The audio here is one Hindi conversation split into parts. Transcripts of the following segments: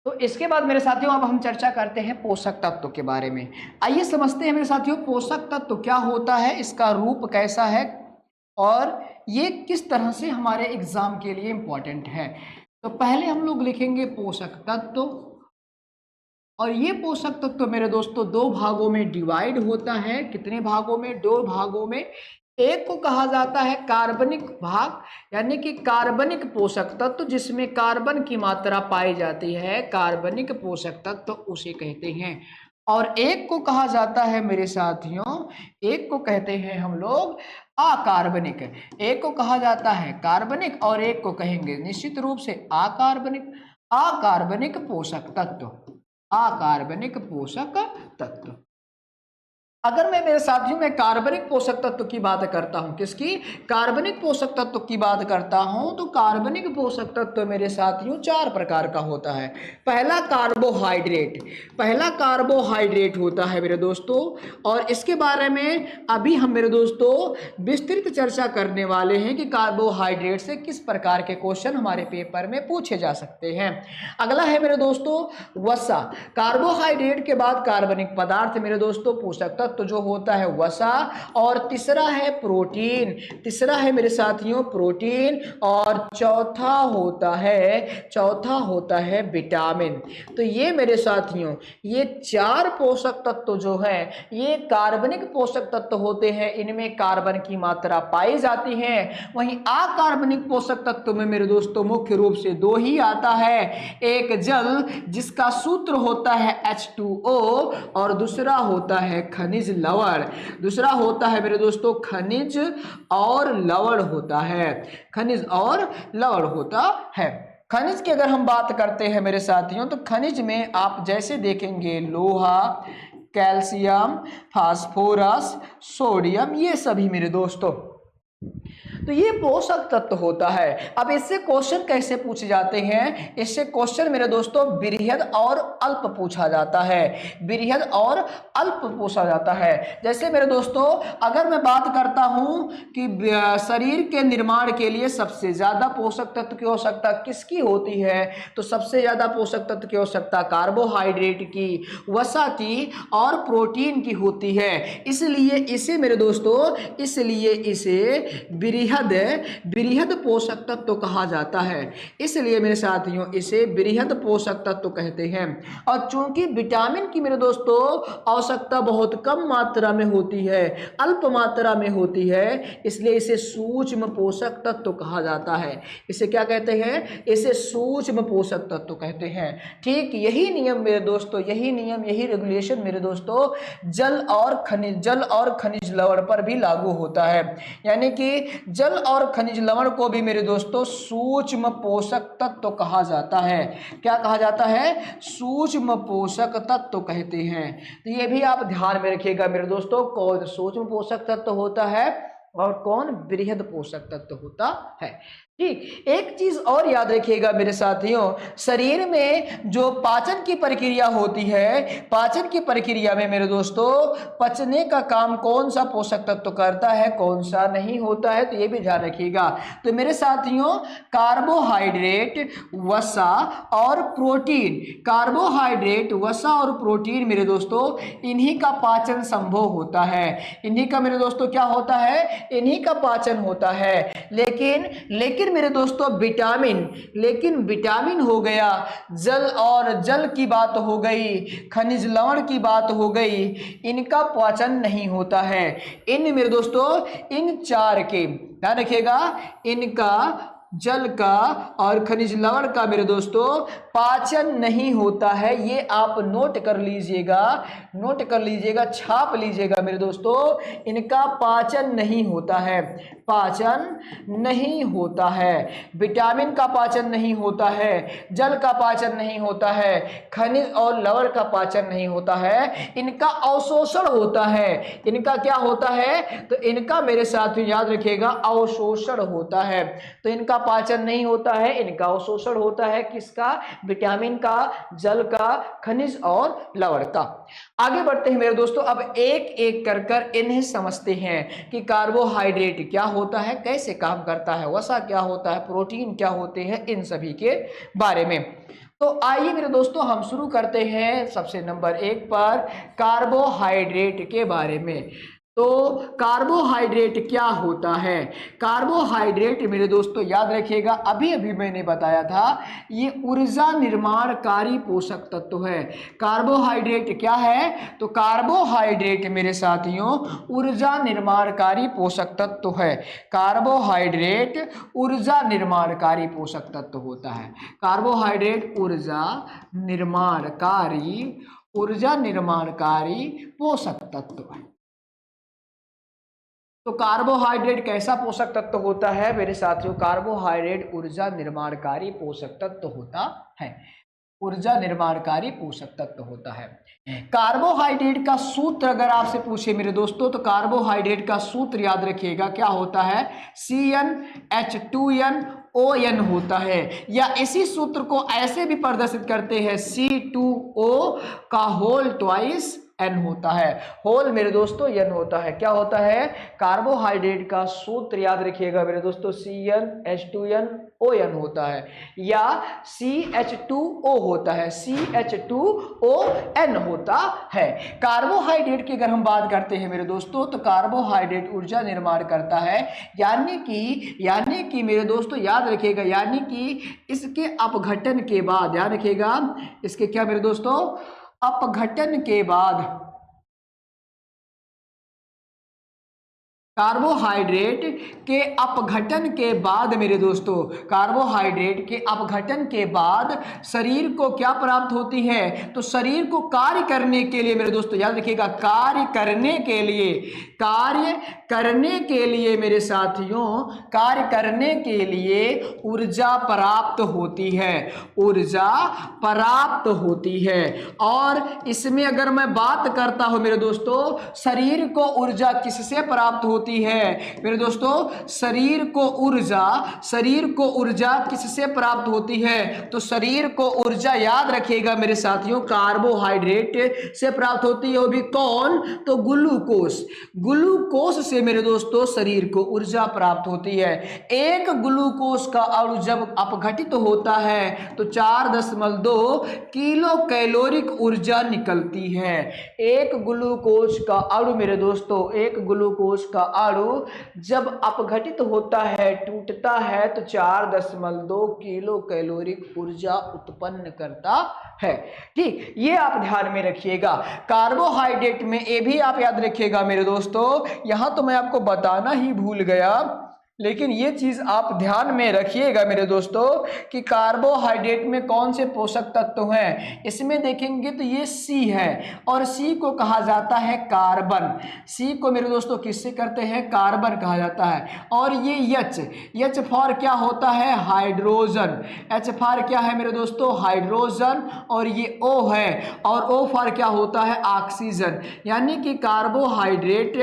तो इसके बाद मेरे साथियों अब हम चर्चा करते हैं पोषक तत्व के बारे में। आइए समझते हैं मेरे साथियों पोषक तत्व क्या होता है, इसका रूप कैसा है और ये किस तरह से हमारे एग्जाम के लिए इम्पोर्टेंट है। तो पहले हम लोग लिखेंगे पोषक तत्व, और ये पोषक तत्व मेरे दोस्तों दो भागों में डिवाइड होता है। कितने भागों में? दो भागों में। एक को कहा जाता है कार्बनिक भाग, यानी कि कार्बनिक पोषक तत्व जिसमें कार्बन की मात्रा पाई जाती है, कार्बनिक पोषक तत्व उसे कहते हैं। और एक को कहा जाता है मेरे साथियों, एक को कहते हैं हम लोग अकार्बनिक। एक को कहा जाता है कार्बनिक और एक को कहेंगे निश्चित रूप से अकार्बनिक। अकार्बनिक पोषक तत्व, अकार्बनिक पोषक तत्व। अगर मैं मेरे साथियों में कार्बनिक पोषक तत्व की बात करता हूं, किसकी? कार्बनिक पोषक तत्व की बात करता हूं, तो कार्बनिक पोषक तत्व मेरे साथियों चार प्रकार का होता है। पहला कार्बोहाइड्रेट, पहला कार्बोहाइड्रेट होता है मेरे दोस्तों, और इसके बारे में अभी हम मेरे दोस्तों विस्तृत चर्चा करने वाले हैं कि कार्बोहाइड्रेट से किस प्रकार के क्वेश्चन हमारे पेपर में पूछे जा सकते हैं। अगला है मेरे दोस्तों वसा। कार्बोहाइड्रेट के बाद कार्बनिक पदार्थ मेरे दोस्तों पोषक तत्व तो जो होता है वसा, और तीसरा है प्रोटीन, तीसरा है मेरे साथियों प्रोटीन, और चौथा होता है विटामिन। तो ये मेरे साथियों ये चार पोषक तत्व जो है ये कार्बनिक पोषक तत्व होते हैं, इनमें कार्बन की मात्रा पाई जाती है। वहीं अकार्बनिक पोषक तत्व में मेरे दोस्तों मुख्य रूप से दो ही आता है, एक जल जिसका सूत्र होता है H2O, और दूसरा होता है खनिज लवण। दूसरा होता है मेरे दोस्तों खनिज और लवण होता है, खनिज और लवण होता है। खनिज की अगर हम बात करते हैं मेरे साथियों, तो खनिज में आप जैसे देखेंगे लोहा, कैल्शियम, फास्फोरस, सोडियम, ये सभी मेरे दोस्तों, तो ये पोषक तत्व होता है। अब इससे क्वेश्चन कैसे पूछे जाते हैं? इससे क्वेश्चन मेरे दोस्तों बृहद और अल्प पूछा जाता है, बृहद और अल्प पूछा जाता है। जैसे मेरे दोस्तों अगर मैं बात करता हूं कि शरीर के निर्माण के लिए सबसे ज्यादा पोषक तत्व की आवश्यकता किसकी होती है, तो सबसे ज्यादा पोषक तत्व की आवश्यकता कार्बोहाइड्रेट की, वसा की और प्रोटीन की होती है। इसलिए इसे मेरे दोस्तों, इसलिए इसे बृहद पोषक तत्व कहा जाता है। इसलिए मेरे साथियों इसे बृहद पोषक तत्व कहते हैं। और चूंकि विटामिन की मेरे दोस्तों आवश्यकता बहुत कम मात्रा में होती है, अल्प मात्रा में होती है, इसलिए इसे सूक्ष्म पोषक तत्व कहा जाता है। इसे क्या कहते हैं? इसे सूक्ष्म पोषक तत्व कहते हैं। ठीक यही नियम मेरे दोस्तों, यही नियम, यही रेगुलेशन मेरे दोस्तों जल और खनिज लवण पर भी लागू होता है। यानी कि जल और खनिज लवण को भी मेरे दोस्तों सूक्ष्म पोषक तत्व कहा जाता है। क्या कहा जाता है? सूक्ष्म पोषक तत्व कहते हैं। तो ये भी आप ध्यान में रखिएगा मेरे दोस्तों, कौन सूक्ष्म पोषक तत्व होता है और कौन बृहद पोषक तत्व होता है। ठीक, एक चीज और याद रखिएगा मेरे साथियों, शरीर में जो पाचन की प्रक्रिया होती है, पाचन की प्रक्रिया में मेरे दोस्तों पचने का काम कौन सा पोषक तत्व करता है, कौन सा नहीं होता है, तो ये भी ध्यान रखिएगा। तो मेरे साथियों कार्बोहाइड्रेट, वसा और प्रोटीन, कार्बोहाइड्रेट, वसा और प्रोटीन मेरे दोस्तों इन्हीं का पाचन संभव होता है। इन्हीं का मेरे दोस्तों क्या होता है? इन्हीं का पाचन होता है। लेकिन मेरे दोस्तों विटामिन हो गया, जल की बात हो गई, खनिज लवण की बात हो गई, इनका पाचन नहीं होता है। इन मेरे दोस्तों इन चार के ध्यान रखिएगा, इनका जल का और खनिज लवण का मेरे दोस्तों पाचन नहीं होता है। ये आप नोट कर लीजिएगा, छाप लीजिएगा मेरे दोस्तों, इनका पाचन नहीं होता है, पाचन नहीं होता है। विटामिन का पाचन नहीं होता है, जल का पाचन नहीं होता है, खनिज और लवण का पाचन नहीं होता है, इनका अवशोषण होता है। इनका क्या होता है? तो इनका मेरे साथ याद रखिएगा अवशोषण होता है। तो इनका पाचन नहीं होता है, इनका अवशोषण होता है। किसका? विटामिन का, जल का, खनिज और लवण का। आगे बढ़ते हैं मेरे दोस्तों, अब एक एक कर इन्हें समझते हैं कि कार्बोहाइड्रेट क्या होता है, कैसे काम करता है, वसा क्या होता है, प्रोटीन क्या होते हैं, इन सभी के बारे में। तो आइए मेरे दोस्तों हम शुरू करते हैं सबसे नंबर 1 पर कार्बोहाइड्रेट के बारे में। तो कार्बोहाइड्रेट क्या होता है? कार्बोहाइड्रेट मेरे दोस्तों याद रखिएगा, अभी अभी मैंने बताया था, ये ऊर्जा निर्माणकारी पोषक तत्व है। कार्बोहाइड्रेट क्या है? तो कार्बोहाइड्रेट मेरे साथियों ऊर्जा निर्माणकारी पोषक तत्व है। कार्बोहाइड्रेट ऊर्जा निर्माणकारी पोषक तत्व होता है। कार्बोहाइड्रेट ऊर्जा निर्माणकारी पोषक तत्व है। तो कार्बोहाइड्रेट कैसा पोषक तत्व होता है मेरे साथियों? कार्बोहाइड्रेट ऊर्जा निर्माणकारी पोषक तत्व होता है। ऊर्जा निर्माणकारी पोषक तत्व होता है। कार्बोहाइड्रेट का सूत्र अगर आपसे पूछे मेरे दोस्तों, तो कार्बोहाइड्रेट का सूत्र याद रखिएगा क्या होता है? CnH2nOn होता है। या इसी सूत्र को ऐसे भी प्रदर्शित करते हैं, C2O का होल ट्वाइस N होता है। होल मेरे दोस्तों N होता है। क्या होता है? कार्बोहाइड्रेट का सूत्र याद रखिएगा मेरे दोस्तों, CnH2nOn होता है या CH2O होता है, CH2ON होता है। कार्बोहाइड्रेट की अगर हम बात करते हैं मेरे दोस्तों, तो कार्बोहाइड्रेट ऊर्जा निर्माण करता है, यानी कि मेरे दोस्तों याद रखिएगा, यानी कि इसके अपघटन के बाद, याद रखिएगा इसके क्या मेरे दोस्तों, अपघटन के बाद कार्बोहाइड्रेट के अपघटन के बाद मेरे दोस्तों, कार्बोहाइड्रेट के अपघटन के बाद शरीर को क्या प्राप्त होती है? तो शरीर को कार्य करने के लिए मेरे दोस्तों याद रखिएगा, कार्य करने के लिए मेरे साथियों, कार्य करने के लिए ऊर्जा प्राप्त होती है, ऊर्जा प्राप्त होती है। और इसमें अगर मैं बात करता हूं मेरे दोस्तों, शरीर को ऊर्जा किससे प्राप्त होती है मेरे दोस्तों? शरीर को ऊर्जा किससे प्राप्त होती है? तो शरीर को ऊर्जा याद रखिएगा मेरे साथियों, कार्बोहाइड्रेट से प्राप्त होती है। वो भी कौन? तो ग्लूकोज से मेरे दोस्तों शरीर को ऊर्जा प्राप्त होती है। एक ग्लूकोज का अणु जब अपघटित होता है तो 4.2 किलो कैलोरिक ऊर्जा निकलती है। एक ग्लूकोज का अणु मेरे दोस्तों, एक ग्लूकोज का अणु जब अपघटित होता है, टूटता है, तो 4.2 किलो कैलोरिक ऊर्जा उत्पन्न करता है। ठीक, ये आप ध्यान में रखिएगा। कार्बोहाइड्रेट में ये भी आप याद रखिएगा मेरे दोस्तों, यहां तो मैं आपको बताना ही भूल गया, लेकिन ये चीज आप ध्यान में रखिएगा मेरे दोस्तों कि कार्बोहाइड्रेट में कौन से पोषक तत्व हैं। इसमें देखेंगे तो ये C है, और C को कहा जाता है कार्बन। C को मेरे दोस्तों किससे करते हैं? कार्बन कहा जाता है। और ये H फॉर क्या होता है? हाइड्रोजन। H फॉर क्या है मेरे दोस्तों? हाइड्रोजन। और ये O है, और O फॉर क्या होता है? ऑक्सीजन। यानी कि कार्बोहाइड्रेट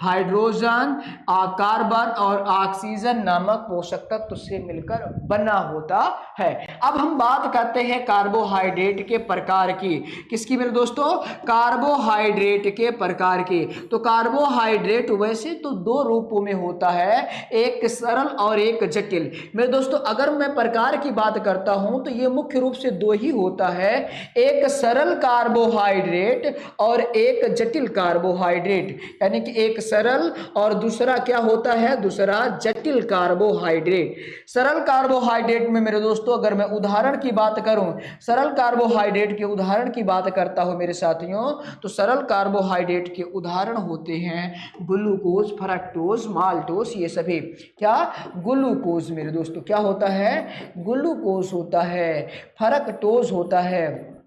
हाइड्रोजन, कार्बन और ऑक्सीजन नामक पोषक तत्व से मिलकर बना होता है। अब हम बात करते हैं कार्बोहाइड्रेट के प्रकार की। किसकी मेरे दोस्तों? कार्बोहाइड्रेट के प्रकार की। तो कार्बोहाइड्रेट वैसे तो दो रूपों में होता है, एक सरल और एक जटिल। मेरे दोस्तों अगर मैं प्रकार की बात करता हूं तो ये मुख्य रूप से दो ही होता है, एक सरल कार्बोहाइड्रेट और एक जटिल कार्बोहाइड्रेट। यानी कि एक सरल और दूसरा क्या होता है? दूसरा जटिल कार्बोहाइड्रेट। सरल कार्बोहाइड्रेट में मेरे दोस्तों अगर मैं उदाहरण की बात करूं, सरल कार्बोहाइड्रेट के उदाहरण की बात करता हूं मेरे साथियों, तो सरल कार्बोहाइड्रेट के उदाहरण होते हैं ग्लूकोज, फ्रक्टोज, माल्टोज, ये सभी क्या? ग्लूकोज मेरे दोस्तों क्या होता है? ग्लूकोज होता है, फ्रक्टोज होता है,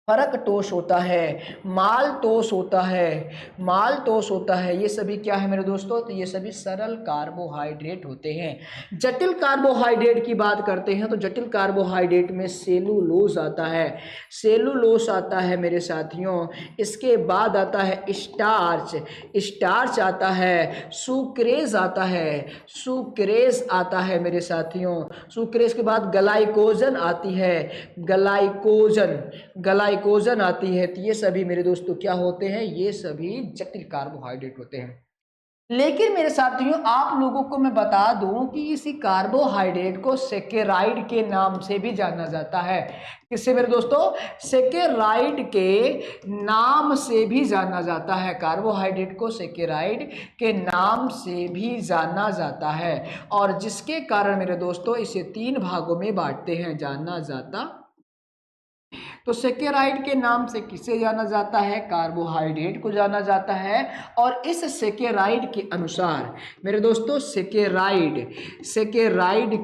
फरकटोस होता है, माल्टोस होता है, ये सभी क्या है मेरे दोस्तों? तो ये सभी सरल कार्बोहाइड्रेट होते हैं। जटिल कार्बोहाइड्रेट की बात करते हैं तो जटिल कार्बोहाइड्रेट में सेलुलोज आता है मेरे साथियों। इसके बाद आता है स्टार्च आता है, सुक्रेज आता है मेरे साथियों। सुक्रेज के बाद ग्लाइकोजन आती है, ग्लाइकोजन आती है। तो ये सभी मेरे दोस्तों क्या होते हैं? ये सभी जटिल कार्बोहाइड्रेट होते हैं। लेकिन मेरे साथियों आप लोगों को मैं बता दूं कि इसी कार्बोहाइड्रेट को सेकेराइड के नाम से भी जाना जाता है। किससे मेरे दोस्तों? सेकेराइड के नाम से भी जाना जाता है। कार्बोहाइड्रेट को सेकेराइड के नाम से भी जाना जाता है, और जिसके कारण मेरे दोस्तों इसे 3 भागों में बांटते हैं। जाना जाता तो सेकेराइड के नाम से किसे जाना जाता है? कार्बोहाइड्रेट को जाना जाता है। और इस सेकेराइड के अनुसार मेरे दोस्तों सेकेराइड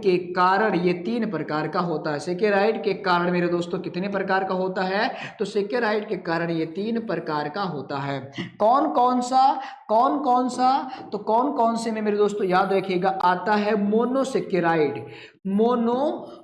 के कारण ये 3 प्रकार का होता है। सेकेराइड के कारण मेरे दोस्तों कितने प्रकार का होता है? तो सेकेराइड के कारण ये 3 प्रकार का होता है। कौन कौन सा? तो कौन कौन से में मेरे दोस्तों याद रखिएगा, आता है मोनोसेकेराइड,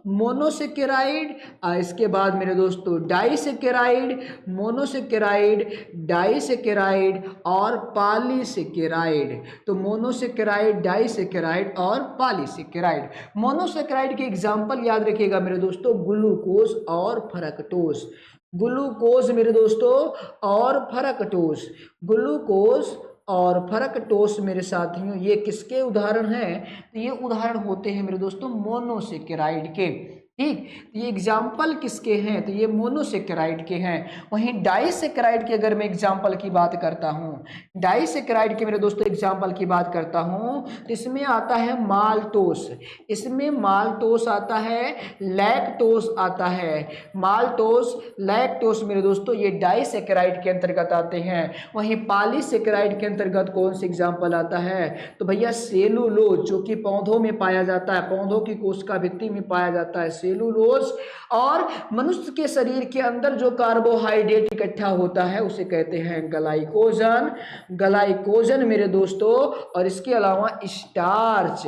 मोनोसेकेराइड, इसके बाद मेरे दोस्तों डाइसेकेराइड, मोनोसेकेराइड, डाइसेकेराइड और पॉलीसेकेराइड। तो मोनोसेकेराइड, डाइसेकेराइड और पॉलीसेकेराइड। मोनोसेकेराइड के एग्जांपल याद रखिएगा मेरे दोस्तों, ग्लूकोज और फ्रक्टोज। ग्लूकोज मेरे दोस्तों और फ्रक्टोज, ग्लूकोज और फ्रक्टोज मेरे साथियों ये किसके उदाहरण हैं? तो ये उदाहरण होते हैं मेरे दोस्तों मोनोसेकेराइड के। ठीक, तो ये एग्जाम्पल किसके हैं? तो ये मोनोसेकेराइड के हैं। वहीं डाइसेकेराइड के अगर मैं एग्जाम्पल की बात करता हूँ, डाइसेकेराइड के मेरे दोस्तों एग्जाम्पल की बात करता हूँ, तो इसमें आता है माल्टोस, इसमें माल्टोस आता है, लैक्टोस आता है। माल्टोस, लैक्टोस मेरे दोस्तों ये डाइसेकेराइड के अंतर्गत आते हैं। वहीं पॉलीसेकेराइड के अंतर्गत कौन सा एग्जाम्पल आता है? तो भैया सेलुलोज, जो कि पौधों में पाया जाता है, पौधों की कोशिका भित्ति में पाया जाता है सेलुलोज। और मनुष्य के शरीर के अंदर जो कार्बोहाइड्रेट इकट्ठा होता है उसे कहते हैं ग्लाइकोजन, ग्लाइकोजन मेरे दोस्तों। और इसके अलावा स्टार्च,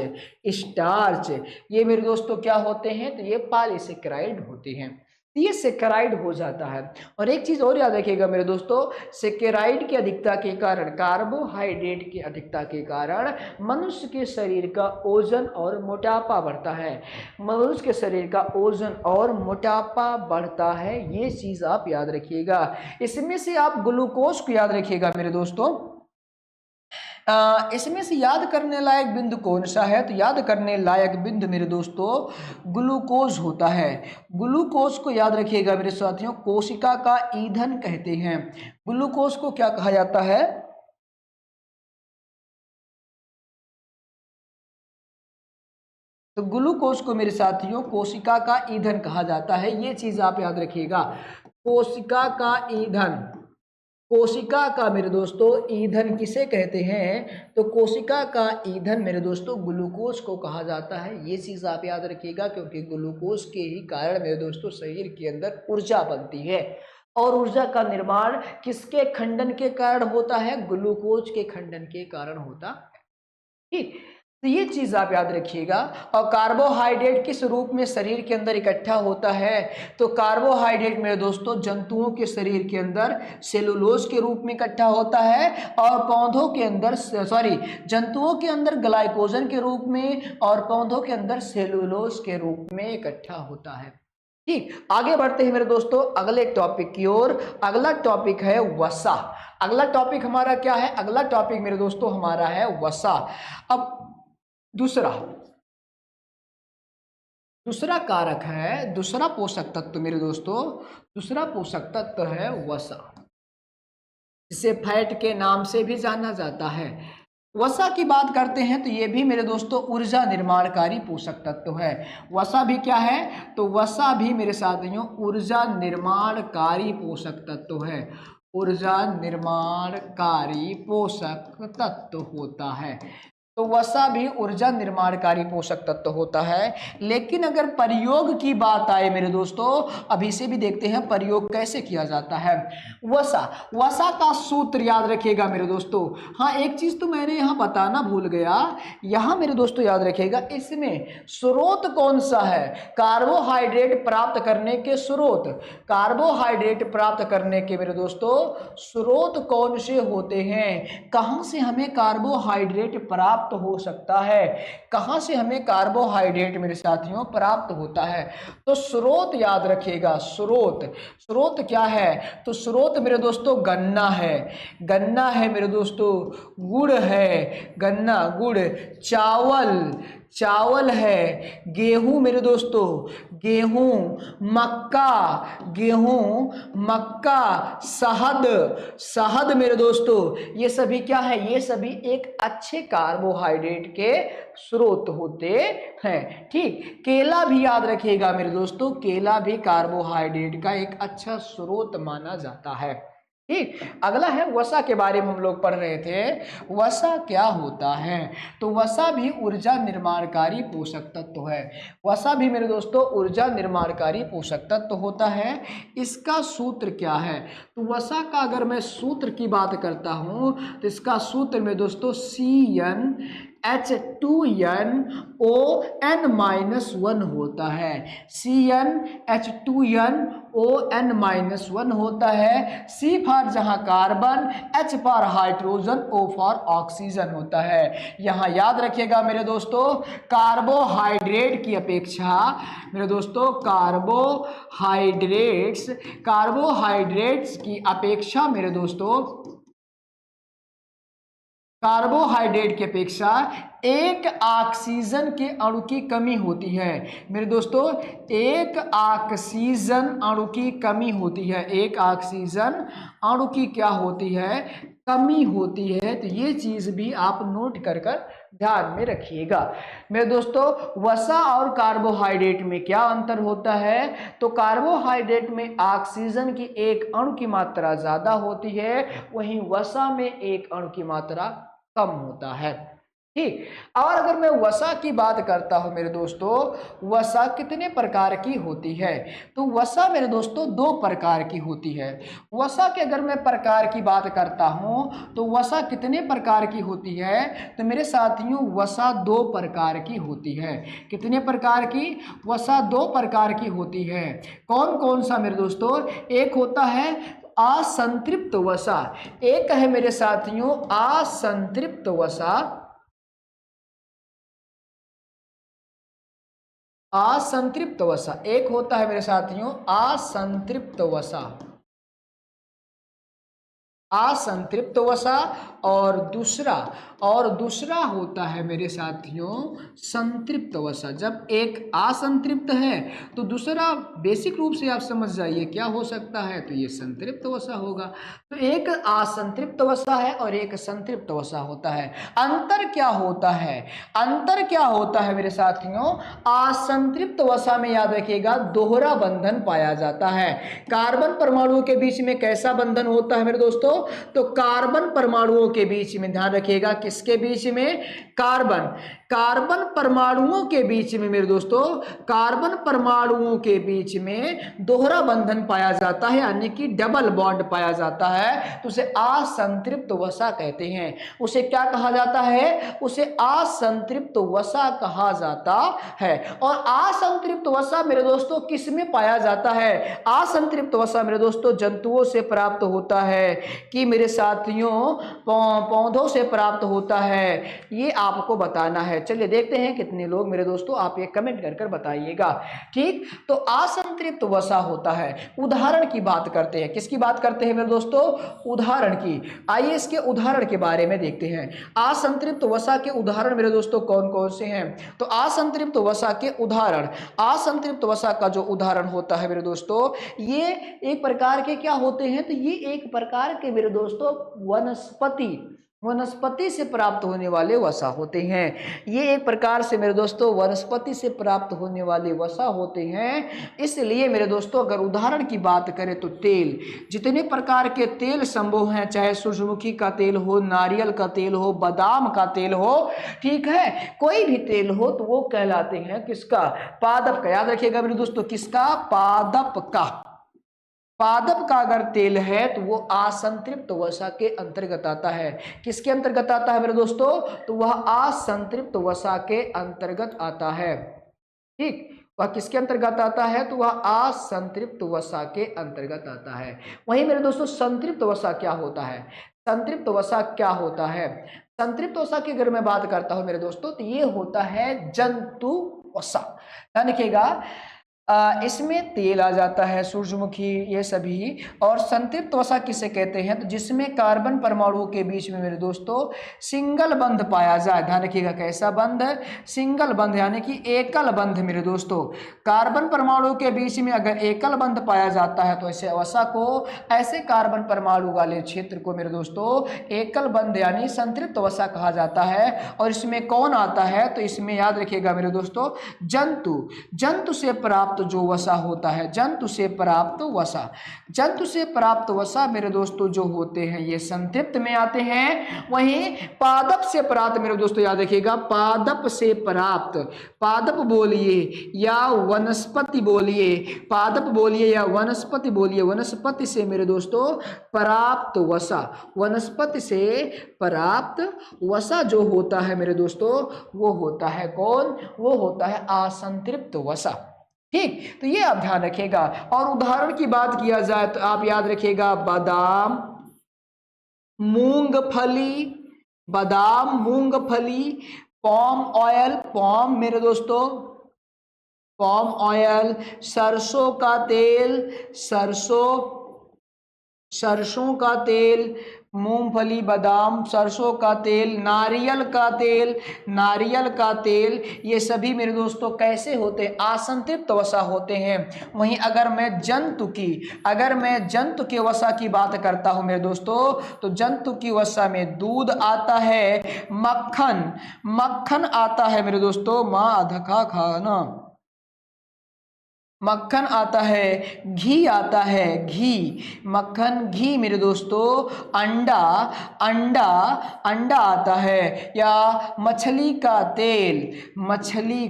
स्टार्च ये मेरे दोस्तों क्या होते हैं? तो ये पॉलीसेकेराइड होते हैं। ये सेकेराइड हो जाता है। और एक चीज और याद रखिएगा मेरे दोस्तों, सेकेराइड की अधिकता के कारण, कार्बोहाइड्रेट की अधिकता के कारण मनुष्य के शरीर का ओजन और मोटापा बढ़ता है। मनुष्य के शरीर का ओजन और मोटापा बढ़ता है, ये चीज आप याद रखिएगा। इसमें से आप ग्लूकोज को याद रखिएगा मेरे दोस्तों। इसमें से याद करने लायक बिंदु कौन सा है? तो याद करने लायक बिंदु मेरे दोस्तों ग्लूकोज होता है। ग्लूकोज को याद रखिएगा मेरे साथियों, कोशिका का ईंधन कहते हैं। ग्लूकोज को क्या कहा जाता है? तो ग्लूकोज को मेरे साथियों कोशिका का ईंधन कहा जाता है, ये चीज आप याद रखिएगा। कोशिका का ईंधन, कोशिका का मेरे दोस्तों ईंधन किसे कहते हैं? तो कोशिका का ईंधन मेरे दोस्तों ग्लूकोज को कहा जाता है, ये चीज़ आप याद रखिएगा। क्योंकि ग्लूकोज के ही कारण मेरे दोस्तों शरीर के अंदर ऊर्जा बनती है। और ऊर्जा का निर्माण किसके खंडन के कारण होता है? ग्लूकोज के खंडन के कारण होता है। ठीक, तो ये चीज आप याद रखिएगा। और कार्बोहाइड्रेट किस रूप में शरीर के अंदर इकट्ठा होता है? तो कार्बोहाइड्रेट मेरे दोस्तों जंतुओं के शरीर के अंदर सेलुलोज के रूप में इकट्ठा होता है, और पौधों के अंदर जंतुओं के अंदर ग्लाइकोजन के रूप में, और पौधों के अंदर सेलुलोज के रूप में इकट्ठा होता है। ठीक, आगे बढ़ते हैं मेरे दोस्तों अगले टॉपिक की ओर। अगला टॉपिक है वसा। अगला टॉपिक हमारा क्या है? अगला टॉपिक मेरे दोस्तों हमारा है वसा। अब दूसरा कारक है, दूसरा पोषक तत्व मेरे दोस्तों, दूसरा पोषक तत्व है वसा, जिसे फैट के नाम से भी जाना जाता है। वसा की बात करते हैं तो ये भी मेरे दोस्तों ऊर्जा निर्माणकारी पोषक तत्व है। वसा भी क्या है? तो वसा भी मेरे साथियों ऊर्जा निर्माणकारी पोषक तत्व है। ऊर्जा निर्माणकारी पोषक तत्व होता है। तो वसा भी ऊर्जा निर्माणकारी पोषक तत्व होता है। लेकिन अगर प्रयोग की बात आए मेरे दोस्तों, अभी से भी देखते हैं प्रयोग कैसे किया जाता है। वसा का सूत्र याद रखिएगा मेरे दोस्तों। हाँ, एक चीज तो मैंने यहाँ बताना भूल गया, यहाँ मेरे दोस्तों याद रखिएगा, इसमें स्रोत कौन सा है? कार्बोहाइड्रेट प्राप्त करने के स्रोत, कार्बोहाइड्रेट प्राप्त करने के मेरे दोस्तों स्रोत कौन से होते हैं? कहाँ से हमें कार्बोहाइड्रेट प्राप्त प्राप्त हो सकता है। कहाँ से हमें कार्बोहाइड्रेट मेरे साथियों प्राप्त होता है? तो स्रोत याद रखिएगा, स्रोत। स्रोत क्या है? तो स्रोत मेरे दोस्तों गन्ना है, गन्ना है मेरे दोस्तों, गुड़ है, गन्ना गुड़, चावल, चावल है, गेहूं मेरे दोस्तों, गेहूं, मक्का, गेहूं, मक्का, शहद, शहद मेरे दोस्तों, ये सभी क्या है? ये सभी एक अच्छे कार्बोहाइड्रेट के स्रोत होते हैं। ठीक, केला भी याद रखिएगा मेरे दोस्तों, केला भी कार्बोहाइड्रेट का एक अच्छा स्रोत माना जाता है। ठीक, अगला है वसा के बारे में हम लोग पढ़ रहे थे। वसा क्या होता है? तो वसा भी ऊर्जा निर्माणकारी पोषक तत्व है। वसा भी मेरे दोस्तों ऊर्जा निर्माणकारी पोषक तत्व होता है। इसका सूत्र क्या है? तो वसा का अगर मैं सूत्र की बात करता हूं तो इसका सूत्र में दोस्तों CnH2nOn-1 होता है। CnH2nOn-1 होता है। C फॉर जहां carbon, H for hydrogen, O for oxygen होता है। यहां याद रखिएगा मेरे दोस्तों, कार्बोहाइड्रेट की अपेक्षा मेरे दोस्तों, कार्बोहाइड्रेट्स की अपेक्षा मेरे दोस्तों, कार्बोहाइड्रेट की अपेक्षा एक ऑक्सीजन के अणु की कमी होती है मेरे दोस्तों, एक ऑक्सीजन अणु की कमी होती है, एक ऑक्सीजन अणु की क्या होती है? कमी होती है। तो ये चीज भी आप नोट कर ध्यान में रखिएगा मेरे दोस्तों। वसा और कार्बोहाइड्रेट में क्या अंतर होता है? तो कार्बोहाइड्रेट में ऑक्सीजन की एक अणु की मात्रा ज्यादा होती है, वहीं वसा में एक अणु की मात्रा कम होता है। ठीक, और अगर मैं वसा की बात करता हूं मेरे दोस्तों, वसा कितने प्रकार की होती है? तो वसा मेरे दोस्तों दो प्रकार की होती है। वसा के अगर मैं प्रकार की बात करता हूं तो वसा कितने प्रकार की होती है? तो मेरे साथियों वसा दो प्रकार की होती है। कितने प्रकार की? वसा दो प्रकार की होती है। कौन कौन सा मेरे दोस्तों? एक होता है असंतृप्त वसा, एक है मेरे साथियों असंतृप्त वसा, असंतृप्त वसा एक होता है मेरे साथियों असंतृप्त वसा, असंतृप्त वसा, और दूसरा होता है मेरे साथियों संतृप्त वसा। जब एक असंतृप्त है तो दूसरा बेसिक रूप से आप समझ जाइए क्या हो सकता है? तो ये संतृप्त वसा होगा। तो एक असंतृप्त वसा है और एक संतृप्त वसा होता है। अंतर क्या होता है? अंतर क्या होता है मेरे साथियों? असंतृप्त वसा में याद रखिएगा दोहरा बंधन पाया जाता है। कार्बन परमाणुओं के बीच में कैसा बंधन होता है मेरे दोस्तों? तो कार्बन परमाणुओं के बीच में, ध्यान रखिएगा किसके बीच में? कार्बन परमाणुओं के बीच में मेरे दोस्तों, कार्बन परमाणुओं के बीच में दोहरा बंधन पाया जाता है, यानी कि डबल बॉन्ड पाया जाता है। तो उसे असंतृप्त वसा कहते हैं। उसे क्या कहा जाता है? उसे असंतृप्त वसा कहा जाता है। और असंतृप्त वसा मेरे दोस्तों किस में पाया जाता है? असंतृप्त वसा मेरे दोस्तों जंतुओं से प्राप्त होता है कि मेरे साथियों पौधों से प्राप्त होता है, ये आपको बताना है। चलिए देखते हैं कितने लोग मेरे दोस्तों, आप ये कमेंट कर बताइएगा। ठीक, तो असंतृप्त वसा होता है। उदाहरण की बात करते हैं, किसकी बात करते हैं मेरे दोस्तों? उदाहरण की। आइए इसके उदाहरण के बारे में देखते हैं। असंतृप्त वसा के उदाहरण मेरे दोस्तों कौन कौन से हैं? तो असंतृप्त वसा के उदाहरण, असंतृप्त वसा का जो उदाहरण होता है मेरे दोस्तों, ये एक प्रकार के क्या होते हैं? तो ये एक प्रकार के मेरे दोस्तों वनस्पति से प्राप्त होने वाले वसा होते हैं। ये एक प्रकार से मेरे दोस्तों वनस्पति से प्राप्त होने वाले वसा होते हैं। इसलिए मेरे दोस्तों अगर उदाहरण की बात करें तो तेल, जितने प्रकार के तेल संभव हैं, चाहे सूरजमुखी का तेल हो, नारियल का तेल हो, बादाम का तेल हो, ठीक है, कोई भी तेल हो, तो वो कहलाते हैं किसका? पादप का। याद रखिएगा मेरे दोस्तों, किसका? पादप का। पादप का अगर तेल है तो वो असंतृप्त वसा के अंतर्गत आता है। किसके अंतर्गत आता है मेरे दोस्तों? तो वह असंतृप्त वसा के अंतर्गत आता है। ठीक, वह किसके अंतर्गत आता है? तो वह असंतृप्त वसा के अंतर्गत आता है। वहीं मेरे दोस्तों संतृप्त वसा क्या होता है? संतृप्त वसा क्या होता है? संतृप्त वसा की अगर मैं बात करता हूं मेरे दोस्तों, तो ये होता है जंतु वसा। ध्यान रखिएगा, इसमें तेल आ जाता है, सूरजमुखी, ये सभी। और संतृप्त वसा किसे कहते हैं, तो जिसमें कार्बन परमाणुओं के बीच में मेरे दोस्तों सिंगल बंध पाया जाए। ध्यान रखिएगा, कैसा बंध, सिंगल बंध, यानी कि एकल बंध मेरे दोस्तों। कार्बन परमाणु के बीच में अगर एकल बंध पाया जाता है तो ऐसे वसा को, ऐसे कार्बन परमाणु वाले क्षेत्र को मेरे दोस्तों एकल बंध यानी संतृप्त वसा कहा जाता है। और इसमें कौन आता है, तो इसमें याद रखिएगा मेरे दोस्तों जंतु से प्राप्त जो वसा होता है, जंतु से प्राप्त वसा, जंतु से प्राप्त वसा मेरे दोस्तों जो होते हैं ये संतृप्त में आते हैं। वहीं पादप से प्राप्त मेरे दोस्तों याद रखिएगा, पादप से प्राप्त, पादप बोलिए या वनस्पति बोलिए, पादप बोलिए या वनस्पति बोलिए, वनस्पति से मेरे दोस्तों प्राप्त वसा, वनस्पति से प्राप्त वसा जो होता है मेरे दोस्तों वो होता है कौन, वो होता है असंतृप्त वसा। ठीक, तो ये आप ध्यान रखिएगा। और उदाहरण की बात किया जाए तो आप याद रखिएगा बादाम, मूंगफली, बादाम, मूंगफली, पॉम ऑयल, पॉम मेरे दोस्तों, पॉम ऑयल, सरसों का तेल, सरसों का तेल, मूंगफली, बादाम, सरसों का तेल, नारियल का तेल, नारियल का तेल, ये सभी मेरे दोस्तों कैसे होते हैं, असंतृप्त वसा होते हैं। वहीं अगर मैं जंतु की वसा की बात करता हूं मेरे दोस्तों, तो जंतु की वसा में दूध आता है, मक्खन आता है मेरे दोस्तों, माँ अधका खाना, मक्खन आता है, घी आता है, घी, मक्खन, घी मेरे दोस्तों, अंडा आता है, या मछली का तेल, मछली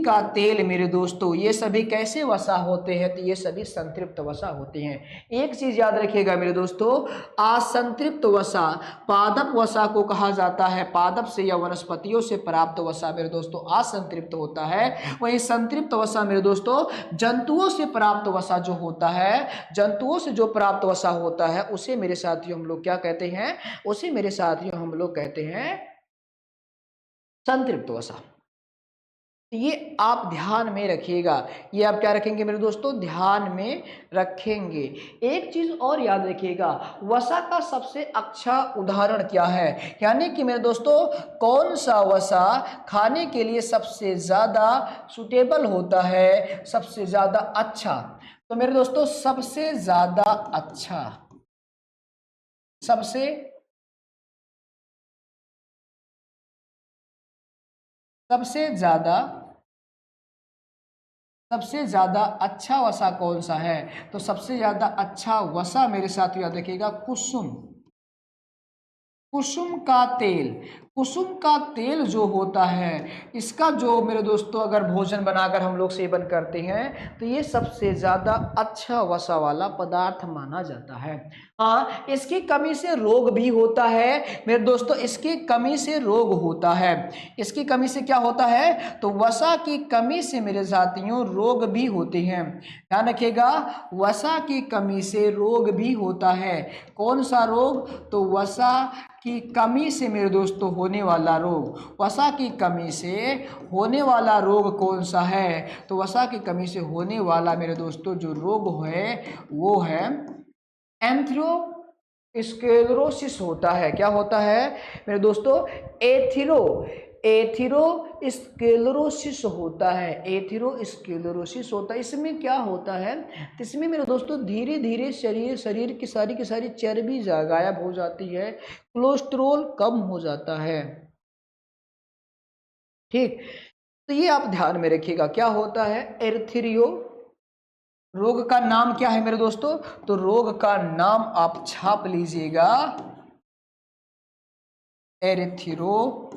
का तेल मेरे दोस्तों, ये सभी कैसे वसा होते हैं, तो ये सभी संतृप्त वसा होते हैं। एक चीज याद रखिएगा मेरे दोस्तों, असंतृप्त वसा पादप वसा को कहा जाता है, पादप से या वनस्पतियों से प्राप्त वसा मेरे दोस्तों असंतृप्त होता है। वही संतृप्त वसा मेरे दोस्तों जंतुओं से प्राप्त वसा जो होता है, जंतुओं से जो प्राप्त वसा होता है उसे मेरे साथियों हम लोग क्या कहते हैं, उसे मेरे साथियों हम लोग कहते हैं संतृप्त वसा। ये आप ध्यान में रखिएगा, ये आप क्या रखेंगे मेरे दोस्तों, ध्यान में रखेंगे। एक चीज और याद रखिएगा, वसा का सबसे अच्छा उदाहरण क्या है, यानी कि मेरे दोस्तों कौन सा वसा खाने के लिए सबसे ज्यादा सुटेबल होता है, सबसे ज्यादा अच्छा। तो मेरे दोस्तों सबसे ज्यादा अच्छा, सबसे ज्यादा अच्छा वसा कौन सा है, तो सबसे ज्यादा अच्छा वसा मेरे साथ याद रखिएगा कुसुम का तेल जो होता है, इसका जो मेरे दोस्तों अगर भोजन बनाकर हम लोग सेवन करते हैं तो ये सबसे ज़्यादा अच्छा वसा वाला पदार्थ माना जाता है। हाँ, इसकी कमी से रोग भी होता है मेरे दोस्तों, इसकी कमी से रोग होता है। इसकी कमी से क्या होता है, तो वसा की कमी से मेरे साथियों रोग भी होते हैं। ध्यान रखिएगा, वसा की कमी से रोग भी होता है। कौन सा रोग, तो वसा की कमी से मेरे दोस्तों होने वाला रोग, वसा की कमी से होने वाला रोग कौन सा है, तो वसा की कमी से होने वाला मेरे दोस्तों जो रोग है वो है एथेरोस्क्लेरोसिस होता है। क्या होता है मेरे दोस्तों, एथेरोस्क्लेरोसिस होता है, एथेरोस्क्लेरोसिस होता है। इसमें क्या होता है, इसमें मेरे दोस्तों धीरे धीरे शरीर की सारी चर्बी गायब हो जाती है, कोलेस्ट्रॉल कम हो जाता है। ठीक, तो ये आप ध्यान में रखिएगा क्या होता है, एथेरियो। रोग का नाम क्या है मेरे दोस्तों, तो रोग का नाम आप छाप लीजिएगा, एथेरो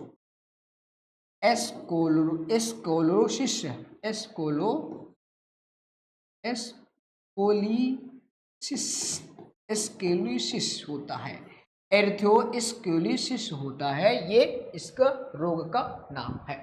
एस्कोलिसिस होता है, एर्थोस्क्लेरोसिस होता है, ये इसका रोग का नाम है।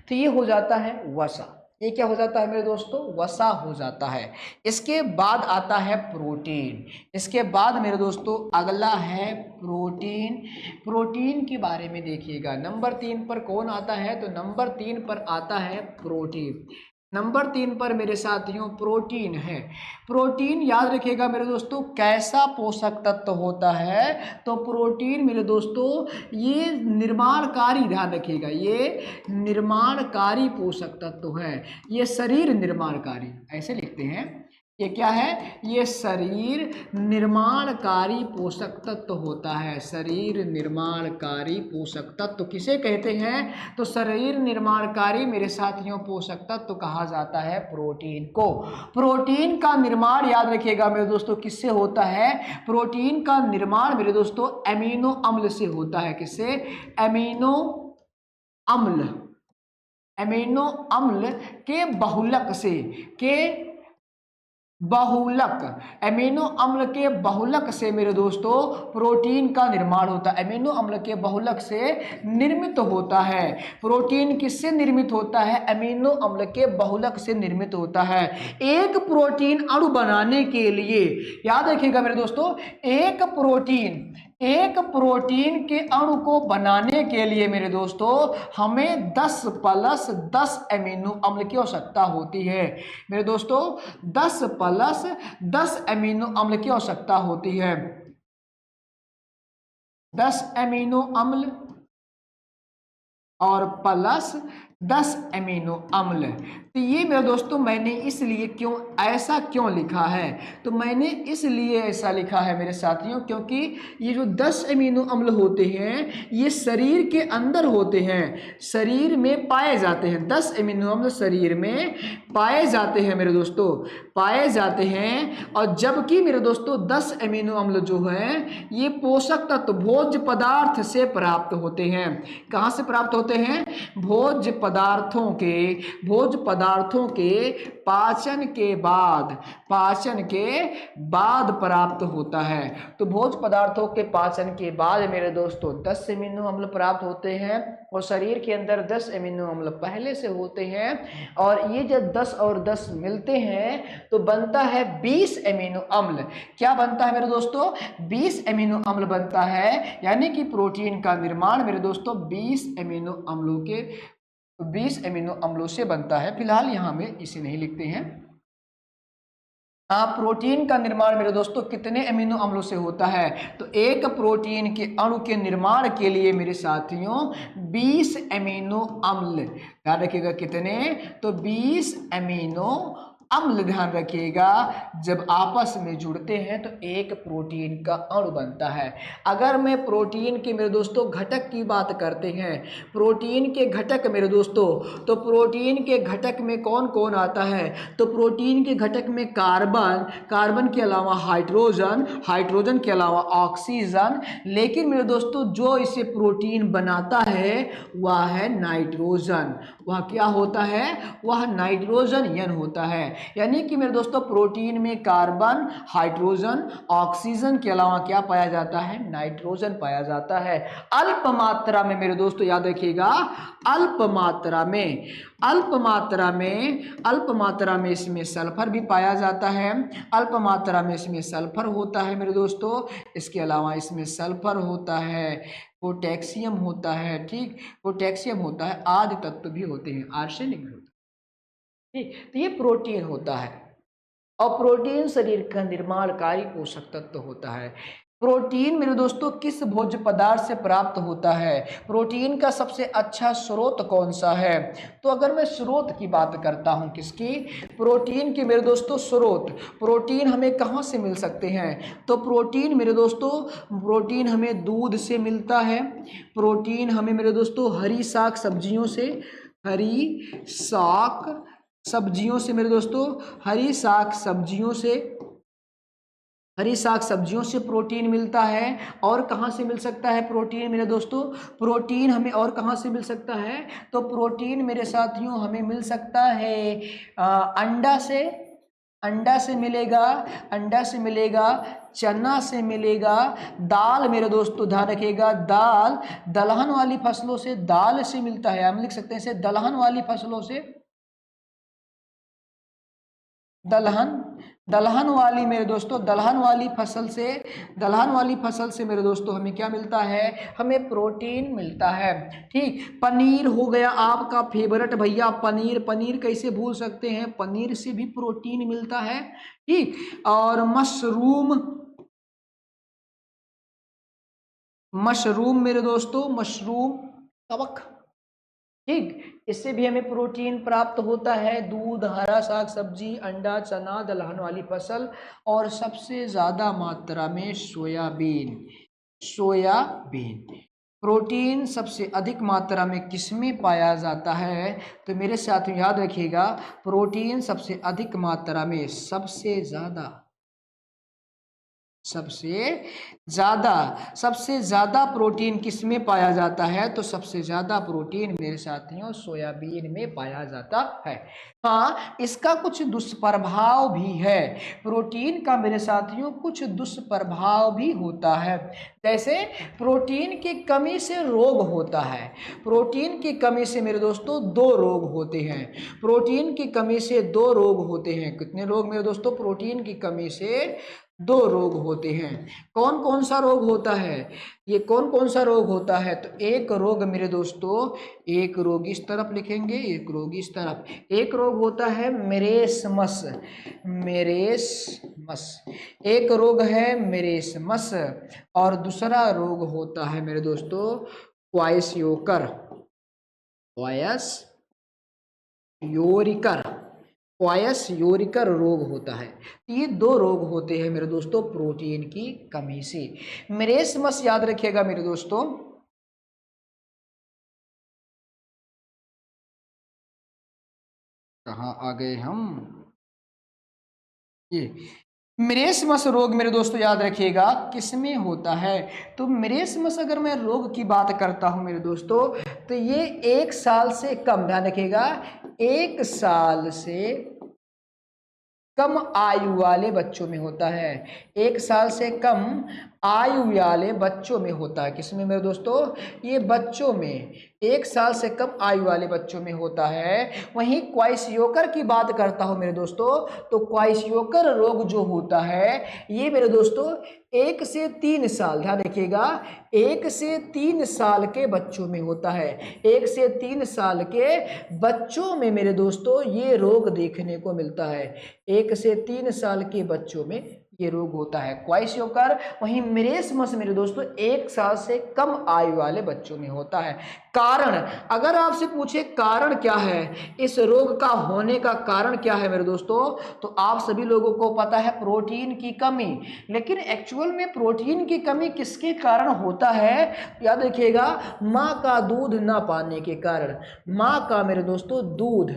तो ये हो जाता है वसा। ये क्या हो जाता है मेरे दोस्तों, वसा हो जाता है। इसके बाद आता है प्रोटीन। इसके बाद मेरे दोस्तों अगला है प्रोटीन। प्रोटीन के बारे में देखिएगा, नंबर 3 पर कौन आता है, तो नंबर 3 पर आता है प्रोटीन। नंबर 3 पर मेरे साथियों प्रोटीन है। प्रोटीन याद रखिएगा मेरे दोस्तों कैसा पोषक तत्व होता है, तो प्रोटीन मेरे दोस्तों ये निर्माणकारी, ध्यान रखिएगा ये निर्माणकारी पोषक तत्व है। ये शरीर निर्माणकारी, ऐसे लिखते हैं, ये क्या है, ये शरीर निर्माणकारी पोषक तत्व होता है। शरीर निर्माणकारी पोषक तत्व किसे कहते हैं, तो शरीर निर्माणकारी मेरे साथियों पोषक तत्व कहा जाता है प्रोटीन को। प्रोटीन का निर्माण याद रखिएगा मेरे दोस्तों किससे होता है, प्रोटीन का निर्माण मेरे दोस्तों एमिनो अम्ल से होता है। किससे, एमिनो अम्ल, एमिनो अम्ल के बहुलक से, के बहुलक, एमिनो अम्ल के बहुलक से मेरे दोस्तों प्रोटीन का निर्माण होता है। एमिनो अम्ल के बहुलक से निर्मित होता है। प्रोटीन किससे निर्मित होता है, एमिनो अम्ल के बहुलक से निर्मित होता है। एक प्रोटीन अणु बनाने के लिए याद रखिएगा मेरे दोस्तों, एक प्रोटीन के अणु को बनाने के लिए मेरे दोस्तों हमें 10+10 एमिनो अम्ल की आवश्यकता होती है। मेरे दोस्तों 10+10 एमिनो अम्ल की आवश्यकता होती है। 10 एमिनो अम्ल और प्लस 10 एमिनो अम्ल। तो ये मेरे दोस्तों मैंने इसलिए ऐसा क्यों लिखा है, तो मैंने इसलिए ऐसा लिखा है मेरे साथियों क्योंकि ये जो 10 एमिनो अम्ल होते हैं ये शरीर के अंदर होते हैं, शरीर में पाए जाते हैं। 10 एमिनो अम्ल शरीर में पाए जाते हैं मेरे दोस्तों, पाए जाते हैं। और जबकि मेरे दोस्तों 10 एमिनो अम्ल जो हैं ये पोषक तत्व भोज्य पदार्थ से प्राप्त होते हैं। कहाँ से प्राप्त होते हैं, भोज्य पदार्थों के पाचन के बाद प्राप्त होता है। तो भोज्य पदार्थों के पाचन के बाद मेरे दोस्तों 10 एमिनो अम्ल प्राप्त होते हैं और शरीर के अंदर 10 एमिनो अम्ल पहले से होते हैं। और ये जब 10 और 10 मिलते हैं तो बनता है 20 एमिनो अम्ल। क्या बनता है मेरे दोस्तों, 20 एमिनो अम्ल बनता है। यानी कि प्रोटीन का निर्माण मेरे दोस्तों 20 एमिनो अम्लों से बनता है। फिलहाल यहाँ में इसे नहीं लिखते हैं। प्रोटीन का निर्माण मेरे दोस्तों कितने एमिनो अम्लों से होता है, तो एक प्रोटीन के अणु के निर्माण के लिए मेरे साथियों 20 एमिनो अम्ल, याद रखिएगा कितने, तो 20 एमिनो अम्ल ध्यान रखिएगा जब आपस में जुड़ते हैं तो एक प्रोटीन का अणु बनता है। अगर मैं प्रोटीन के मेरे दोस्तों घटक की बात करते हैं, प्रोटीन के घटक मेरे दोस्तों, तो प्रोटीन के घटक में कौन कौन आता है, तो प्रोटीन के घटक में कार्बन के अलावा हाइड्रोजन के अलावा ऑक्सीजन। लेकिन मेरे दोस्तों जो इसे प्रोटीन बनाता है वह है नाइट्रोजन। वह क्या होता है, वह नाइट्रोजन होता है। यानी कि मेरे दोस्तों प्रोटीन में कार्बन, हाइड्रोजन, ऑक्सीजन के अलावा क्या पाया जाता है, नाइट्रोजन पाया जाता है। अल्प मात्रा में मेरे दोस्तों याद रखिएगा, अल्प मात्रा में इसमें सल्फर भी पाया जाता है। अल्प मात्रा में इसमें सल्फर होता है मेरे दोस्तों। इसके अलावा इसमें सल्फर होता है, पोटेशियम होता है, ठीक, पोटेशियम होता है, आदि तत्व भी होते हैं, आर्सेनिक भी होता है, ठीक। तो ये प्रोटीन होता है और प्रोटीन शरीर का निर्माणकारी पोषक तत्व होता है। प्रोटीन मेरे दोस्तों किस भोज्य पदार्थ से प्राप्त होता है, प्रोटीन का सबसे अच्छा स्रोत कौन सा है, तो अगर मैं स्रोत की बात करता हूं, किसकी, प्रोटीन की मेरे दोस्तों स्रोत, प्रोटीन हमें कहां से मिल सकते हैं, तो प्रोटीन मेरे दोस्तों, प्रोटीन हमें दूध से मिलता है। प्रोटीन हमें मेरे दोस्तों हरी साग सब्जियों से मेरे दोस्तों, हरी साग सब्जियों से प्रोटीन मिलता है। और कहाँ से मिल सकता है प्रोटीन मेरे दोस्तों, प्रोटीन हमें और कहाँ से मिल सकता है, तो प्रोटीन मेरे साथियों हमें मिल सकता है अंडा से मिलेगा, चना से मिलेगा, दाल मेरे दोस्तों ध्यान रखिएगा, दलहन वाली फसलों से, दाल से मिलता है, हम लिख सकते हैं इसे दलहन वाली फसलों से, दलहन, दलहन वाली मेरे दोस्तों, दलहन वाली फसल से मेरे दोस्तों हमें क्या मिलता है, हमें प्रोटीन मिलता है। ठीक, पनीर हो गया आपका फेवरेट भैया, पनीर, पनीर कैसे भूल सकते हैं, पनीर से भी प्रोटीन मिलता है। ठीक, और मशरूम, मशरूम मेरे दोस्तों, मशरूम कवक, ठीक, इससे भी हमें प्रोटीन प्राप्त होता है। दूध, हरा साग सब्जी, अंडा, चना, दलहन वाली फसल, और सबसे ज्यादा मात्रा में सोयाबीन, सोयाबीन। प्रोटीन सबसे अधिक मात्रा में किसमें पाया जाता है, तो मेरे साथियों याद रखिएगा, प्रोटीन सबसे अधिक मात्रा में, सबसे ज्यादा प्रोटीन किसमें पाया जाता है, तो सबसे ज्यादा प्रोटीन मेरे साथियों सोयाबीन में पाया जाता है। हाँ, इसका कुछ दुष्प्रभाव भी है, प्रोटीन का मेरे साथियों कुछ दुष्प्रभाव भी होता है। जैसे प्रोटीन की कमी से रोग होता है, प्रोटीन की कमी से मेरे दोस्तों दो रोग होते हैं, प्रोटीन की कमी से दो रोग होते हैं। कितने रोग मेरे दोस्तों, प्रोटीन की कमी से दो रोग होते हैं। कौन कौन सा रोग होता है, ये कौन कौन सा रोग होता है, तो एक रोग मेरे दोस्तों, एक रोग इस तरफ लिखेंगे, एक रोग इस तरफ, एक रोग होता है मेरेस्मस, मेरेस्मस, एक रोग है मेरेस्मस, और दूसरा रोग होता है मेरे दोस्तों क्वाइसियोकर, क्वाइसयोरिकर, क्वाइसयोरिकर रोग होता है। ये दो रोग होते हैं मेरे दोस्तों प्रोटीन की कमी से। मेरेस्मस याद रखिएगा मेरे दोस्तों, कहाँ आ गए हम, ये मेरेस्मस रोग मेरे दोस्तों याद रखिएगा किसमें होता है, तो मेरेस्मस अगर मैं रोग की बात करता हूं मेरे दोस्तों, तो ये 1 साल से कम, ध्यान रखिएगा, 1 साल से कम आयु वाले बच्चों में होता है, 1 साल से कम आयु वाले बच्चों में होता है। किसमें मेरे दोस्तों, ये बच्चों में, 1 साल से कम आयु वाले बच्चों में होता है। वहीं क्वाइसियोकर की बात करता हूं मेरे दोस्तों, तो क्वाइसियोकर रोग जो होता है ये मेरे दोस्तों 1 से 3 साल, ध्यान रखिएगा, 1 से 3 साल के बच्चों में होता है। 1 से 3 साल के बच्चों में मेरे दोस्तों ये रोग देखने को मिलता है, 1 से 3 साल के बच्चों में ये रोग होता है क्वाइसियोकर। वहीं मेरेस्मस मेरे दोस्तों 1 साल से कम आयु वाले बच्चों में होता है। कारण, अगर आपसे पूछे कारण क्या है, इस रोग का होने का कारण क्या है मेरे दोस्तों, तो आप सभी लोगों को पता है प्रोटीन की कमी। लेकिन एक्चुअल में प्रोटीन की कमी किसके कारण होता है, याद रखिएगा, माँ का दूध ना पाने के कारण, माँ का मेरे दोस्तों दूध,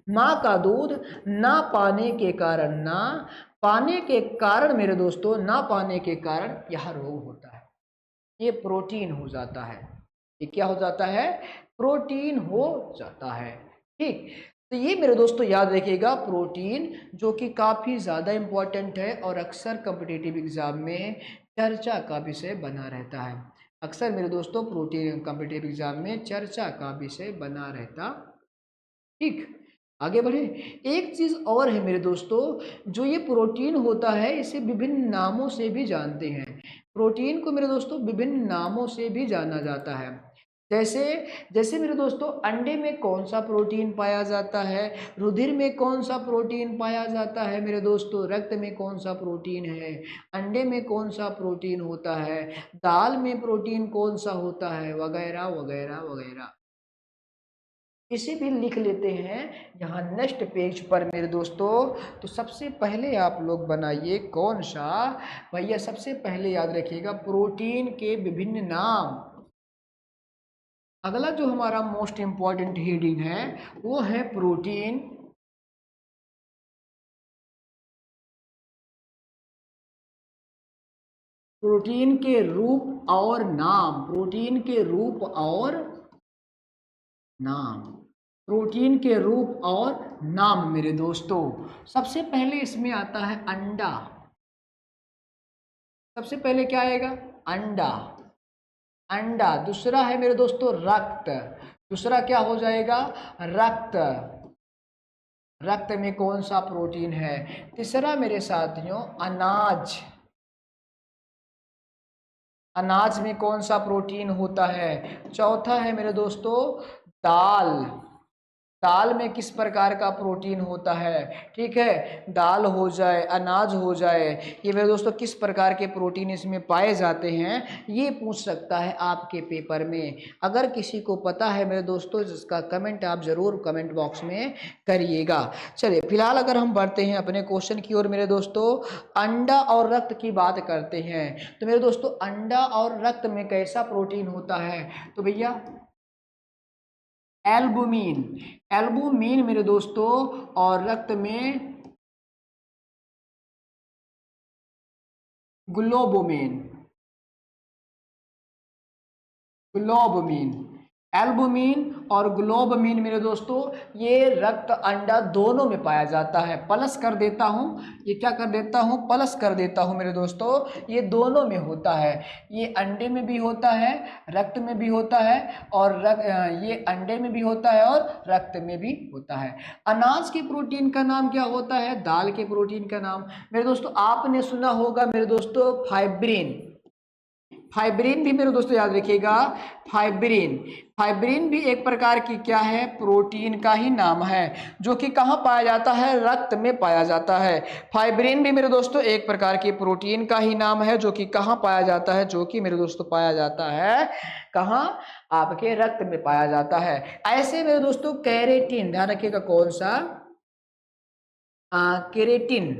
माँ का दूध ना पाने के कारण, ना पाने के कारण मेरे दोस्तों, ना पाने के कारण यह रोग होता है, ये प्रोटीन हो जाता है, ये क्या हो जाता है, प्रोटीन हो जाता है। ठीक, तो ये मेरे दोस्तों याद रखिएगा प्रोटीन, जो कि काफ़ी ज़्यादा इम्पोर्टेंट है और अक्सर कम्पिटिटिव एग्जाम में चर्चा का विषय बना रहता है। अक्सर मेरे दोस्तों प्रोटीन कम्पिटिटिव एग्जाम में चर्चा का विषय बना रहता। ठीक, आगे बढ़े। एक चीज़ और है मेरे दोस्तों, जो ये प्रोटीन होता है इसे विभिन्न नामों से भी जानते हैं, प्रोटीन को मेरे दोस्तों विभिन्न नामों से भी जाना जाता है। जैसे जैसे मेरे दोस्तों अंडे में कौन सा प्रोटीन पाया जाता है, रुधिर में कौन सा प्रोटीन पाया जाता है मेरे दोस्तों, रक्त में कौन सा प्रोटीन है, अंडे में कौन सा प्रोटीन होता है, दाल में प्रोटीन कौन सा होता है, वगैरह वगैरह वगैरह, इसे भी लिख लेते हैं यहाँ नेक्स्ट पेज पर मेरे दोस्तों। तो सबसे पहले आप लोग बनाइए कौन सा, भैया सबसे पहले याद रखिएगा प्रोटीन के विभिन्न नाम। अगला जो हमारा मोस्ट इंपॉर्टेंट हेडिंग है वो है प्रोटीन, प्रोटीन के रूप और नाम, प्रोटीन के रूप और नाम, प्रोटीन के रूप और नाम मेरे दोस्तों। सबसे पहले इसमें आता है अंडा, सबसे पहले क्या आएगा, अंडा, अंडा। दूसरा है मेरे दोस्तों रक्त, दूसरा क्या हो जाएगा, रक्त। रक्त में कौन सा प्रोटीन है? तीसरा मेरे साथियों अनाज, अनाज में कौन सा प्रोटीन होता है? चौथा है मेरे दोस्तों दाल, दाल में किस प्रकार का प्रोटीन होता है? ठीक है, दाल हो जाए, अनाज हो जाए, ये मेरे दोस्तों किस प्रकार के प्रोटीन इसमें पाए जाते हैं, ये पूछ सकता है आपके पेपर में। अगर किसी को पता है मेरे दोस्तों, जिसका कमेंट आप ज़रूर कमेंट बॉक्स में करिएगा। चलिए फिलहाल अगर हम बढ़ते हैं अपने क्वेश्चन की ओर मेरे दोस्तों, अंडा और रक्त की बात करते हैं। तो मेरे दोस्तों अंडा और रक्त में कैसा प्रोटीन होता है? तो भैया एल्बुमिन, एल्बुमिन मेरे दोस्तों, और रक्त में ग्लोबुमिन, ग्लोबुमिन, एल्बुमिन और ग्लोबुमिन मेरे दोस्तों ये रक्त अंडा दोनों में पाया जाता है। प्लस कर देता हूँ, ये क्या कर देता हूँ, प्लस कर देता हूँ मेरे दोस्तों, ये दोनों में होता है। ये अंडे में भी होता है, रक्त में भी होता है, और ये अंडे में भी होता है और रक्त में भी होता है। अनाज के प्रोटीन का नाम क्या होता है? दाल के प्रोटीन का नाम मेरे दोस्तों आपने सुना होगा मेरे दोस्तों फाइब्रिन, फाइब्रिन भी मेरे दोस्तों याद रखिएगा, फाइब्रिन, फाइब्रिन भी एक प्रकार की क्या है, प्रोटीन का ही नाम है, जो कि कहाँ पाया जाता है? रक्त में पाया जाता है। फाइब्रिन भी मेरे दोस्तों एक प्रकार की प्रोटीन का ही नाम है, जो कि कहाँ पाया जाता है? जो कि मेरे दोस्तों पाया जाता है कहाँ? आपके रक्त में पाया जाता है। ऐसे मेरे दोस्तों कैरेटिन, ध्यान रखिएगा कौन सा? केरेटिन,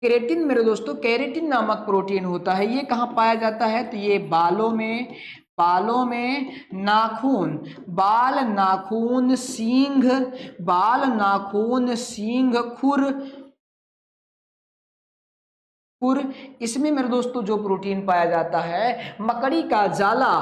केरेटिन मेरे दोस्तों, केरेटिन नामक प्रोटीन होता है। ये कहाँ पाया जाता है? तो ये बालों में, बालों में, नाखून, बाल, नाखून, सींग, बाल, नाखून, सींग, खुर, खुर, इसमें मेरे दोस्तों जो प्रोटीन पाया जाता है, मकड़ी का जाला,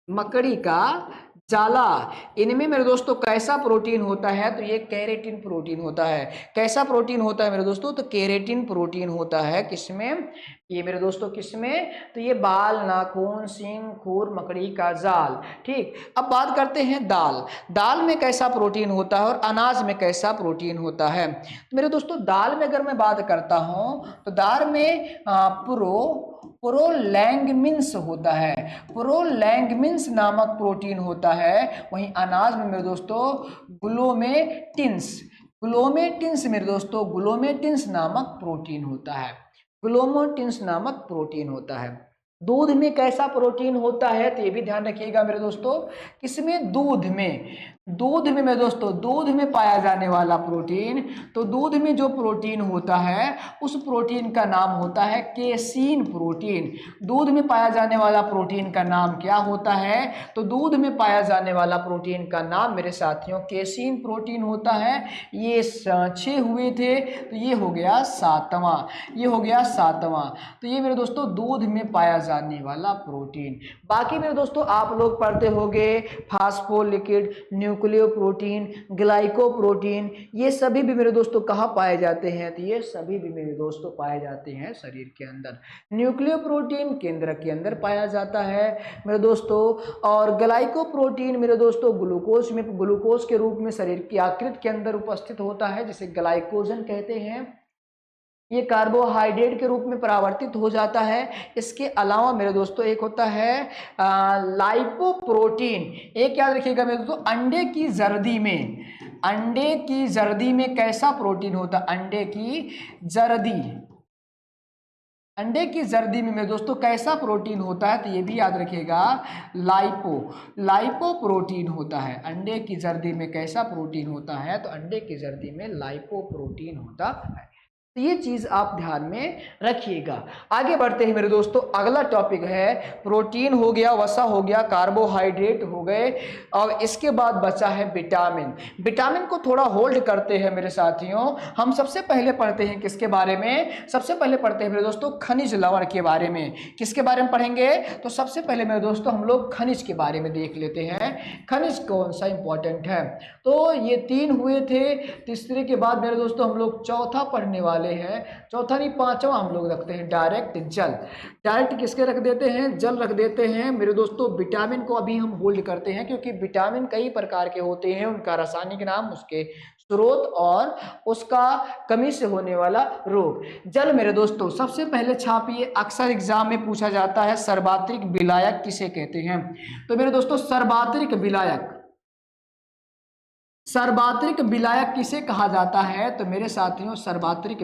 मकड़ी का जाला, इनमें मेरे दोस्तों कैसा प्रोटीन होता है? तो ये केरेटिन प्रोटीन होता है। कैसा प्रोटीन होता है मेरे दोस्तों? तो केरेटिन प्रोटीन होता है। किसमें? ये मेरे दोस्तों किसमें? तो ये बाल, नाखून, सींग, खुर, मकड़ी का जाल। ठीक, अब बात करते हैं दाल, दाल में कैसा प्रोटीन होता है और अनाज में कैसा प्रोटीन होता है? तो मेरे दोस्तों दाल में अगर मैं बात करता हूँ तो दाल में प्रोलैंगमिन्स होता है, प्रोलैंगमिन्स नामक प्रोटीन होता है। वहीं अनाज में मेरे दोस्तों ग्लोमेटिन्स, ग्लोमेटिन्स मेरे दोस्तों, ग्लोमेटिन्स नामक प्रोटीन होता है, ग्लोमेटिन्स नामक प्रोटीन होता है। दूध में कैसा प्रोटीन होता है? तो ये भी ध्यान रखिएगा मेरे दोस्तों, किसमें? दूध में, दूध में मेरे दोस्तों, दूध में पाया जाने वाला प्रोटीन, तो दूध में जो प्रोटीन होता है उस प्रोटीन का नाम होता है केसीन प्रोटीन। दूध में पाया जाने वाला प्रोटीन का नाम क्या होता है? तो दूध में पाया जाने वाला प्रोटीन का नाम मेरे साथियों केसीन प्रोटीन होता है। ये 6 हुए थे, तो ये हो गया 7वां, ये हो गया 7वां। तो ये मेरे दोस्तों दूध में पाया जाने वाला प्रोटीन। बाकी मेरे दोस्तों आप लोग पढ़ते होंगे फास्फोलिपिड, न्यूक्लियोप्रोटीन, ग्लाइकोप्रोटीन, ये सभी भी मेरे दोस्तों कहाँ पाए जाते हैं? तो ये सभी भी मेरे दोस्तों पाए जाते हैं शरीर के अंदर। न्यूक्लियोप्रोटीन केंद्र के अंदर पाया जाता है मेरे दोस्तों, और ग्लाइकोप्रोटीन मेरे दोस्तों ग्लूकोज में, ग्लूकोज के रूप में शरीर की आकृति के अंदर उपस्थित होता है, जिसे ग्लाइकोजन कहते हैं। ये कार्बोहाइड्रेट के रूप में परावर्तित हो जाता है। इसके अलावा मेरे दोस्तों एक होता है लाइपोप्रोटीन। एक याद रखिएगा मेरे दोस्तों, अंडे की जर्दी में, अंडे की जर्दी में कैसा प्रोटीन होता है? अंडे की जर्दी, अंडे की जर्दी में मेरे दोस्तों कैसा प्रोटीन होता है? तो ये भी याद रखिएगा लाइपो प्रोटीन होता है। अंडे की जर्दी में कैसा प्रोटीन होता है? तो अंडे की जर्दी में लाइपो प्रोटीन होता है। तो ये चीज़ आप ध्यान में रखिएगा। आगे बढ़ते हैं मेरे दोस्तों, अगला टॉपिक है प्रोटीन हो गया, वसा हो गया, कार्बोहाइड्रेट हो गए, और इसके बाद बचा है विटामिन। विटामिन को थोड़ा होल्ड करते हैं मेरे साथियों। हम सबसे पहले पढ़ते हैं किसके बारे में? सबसे पहले पढ़ते हैं मेरे दोस्तों खनिज लवण के बारे में। किसके बारे में पढ़ेंगे? तो सबसे पहले मेरे दोस्तों हम लोग खनिज के बारे में देख लेते हैं, खनिज कौन सा इंपॉर्टेंट है। तो ये 3 हुए थे, तीसरे के बाद मेरे दोस्तों हम लोग चौथा पढ़ने वाले वाले हैं। चौथा नहीं, पांचवा हम लोग रखते हैं डायरेक्ट जल। डायरेक्ट किसके रख देते हैं? जल रख देते हैं मेरे दोस्तों। विटामिन को अभी हम होल्ड करते हैं क्योंकि विटामिन कई प्रकार के होते हैं, उनका रासायनिक नाम, उसके स्रोत और उसका कमी से होने वाला रोग। जल मेरे दोस्तों सबसे पहले छापिए, अक्सर एग्जाम में पूछा जाता है सर्वात्रिक विलायक किसे कहते हैं। तो मेरे दोस्तों सर्वात्रिक विलायक, सर्वात्रिक विलायक किसे कहा जाता है? तो मेरे साथियों सर्वात्रिक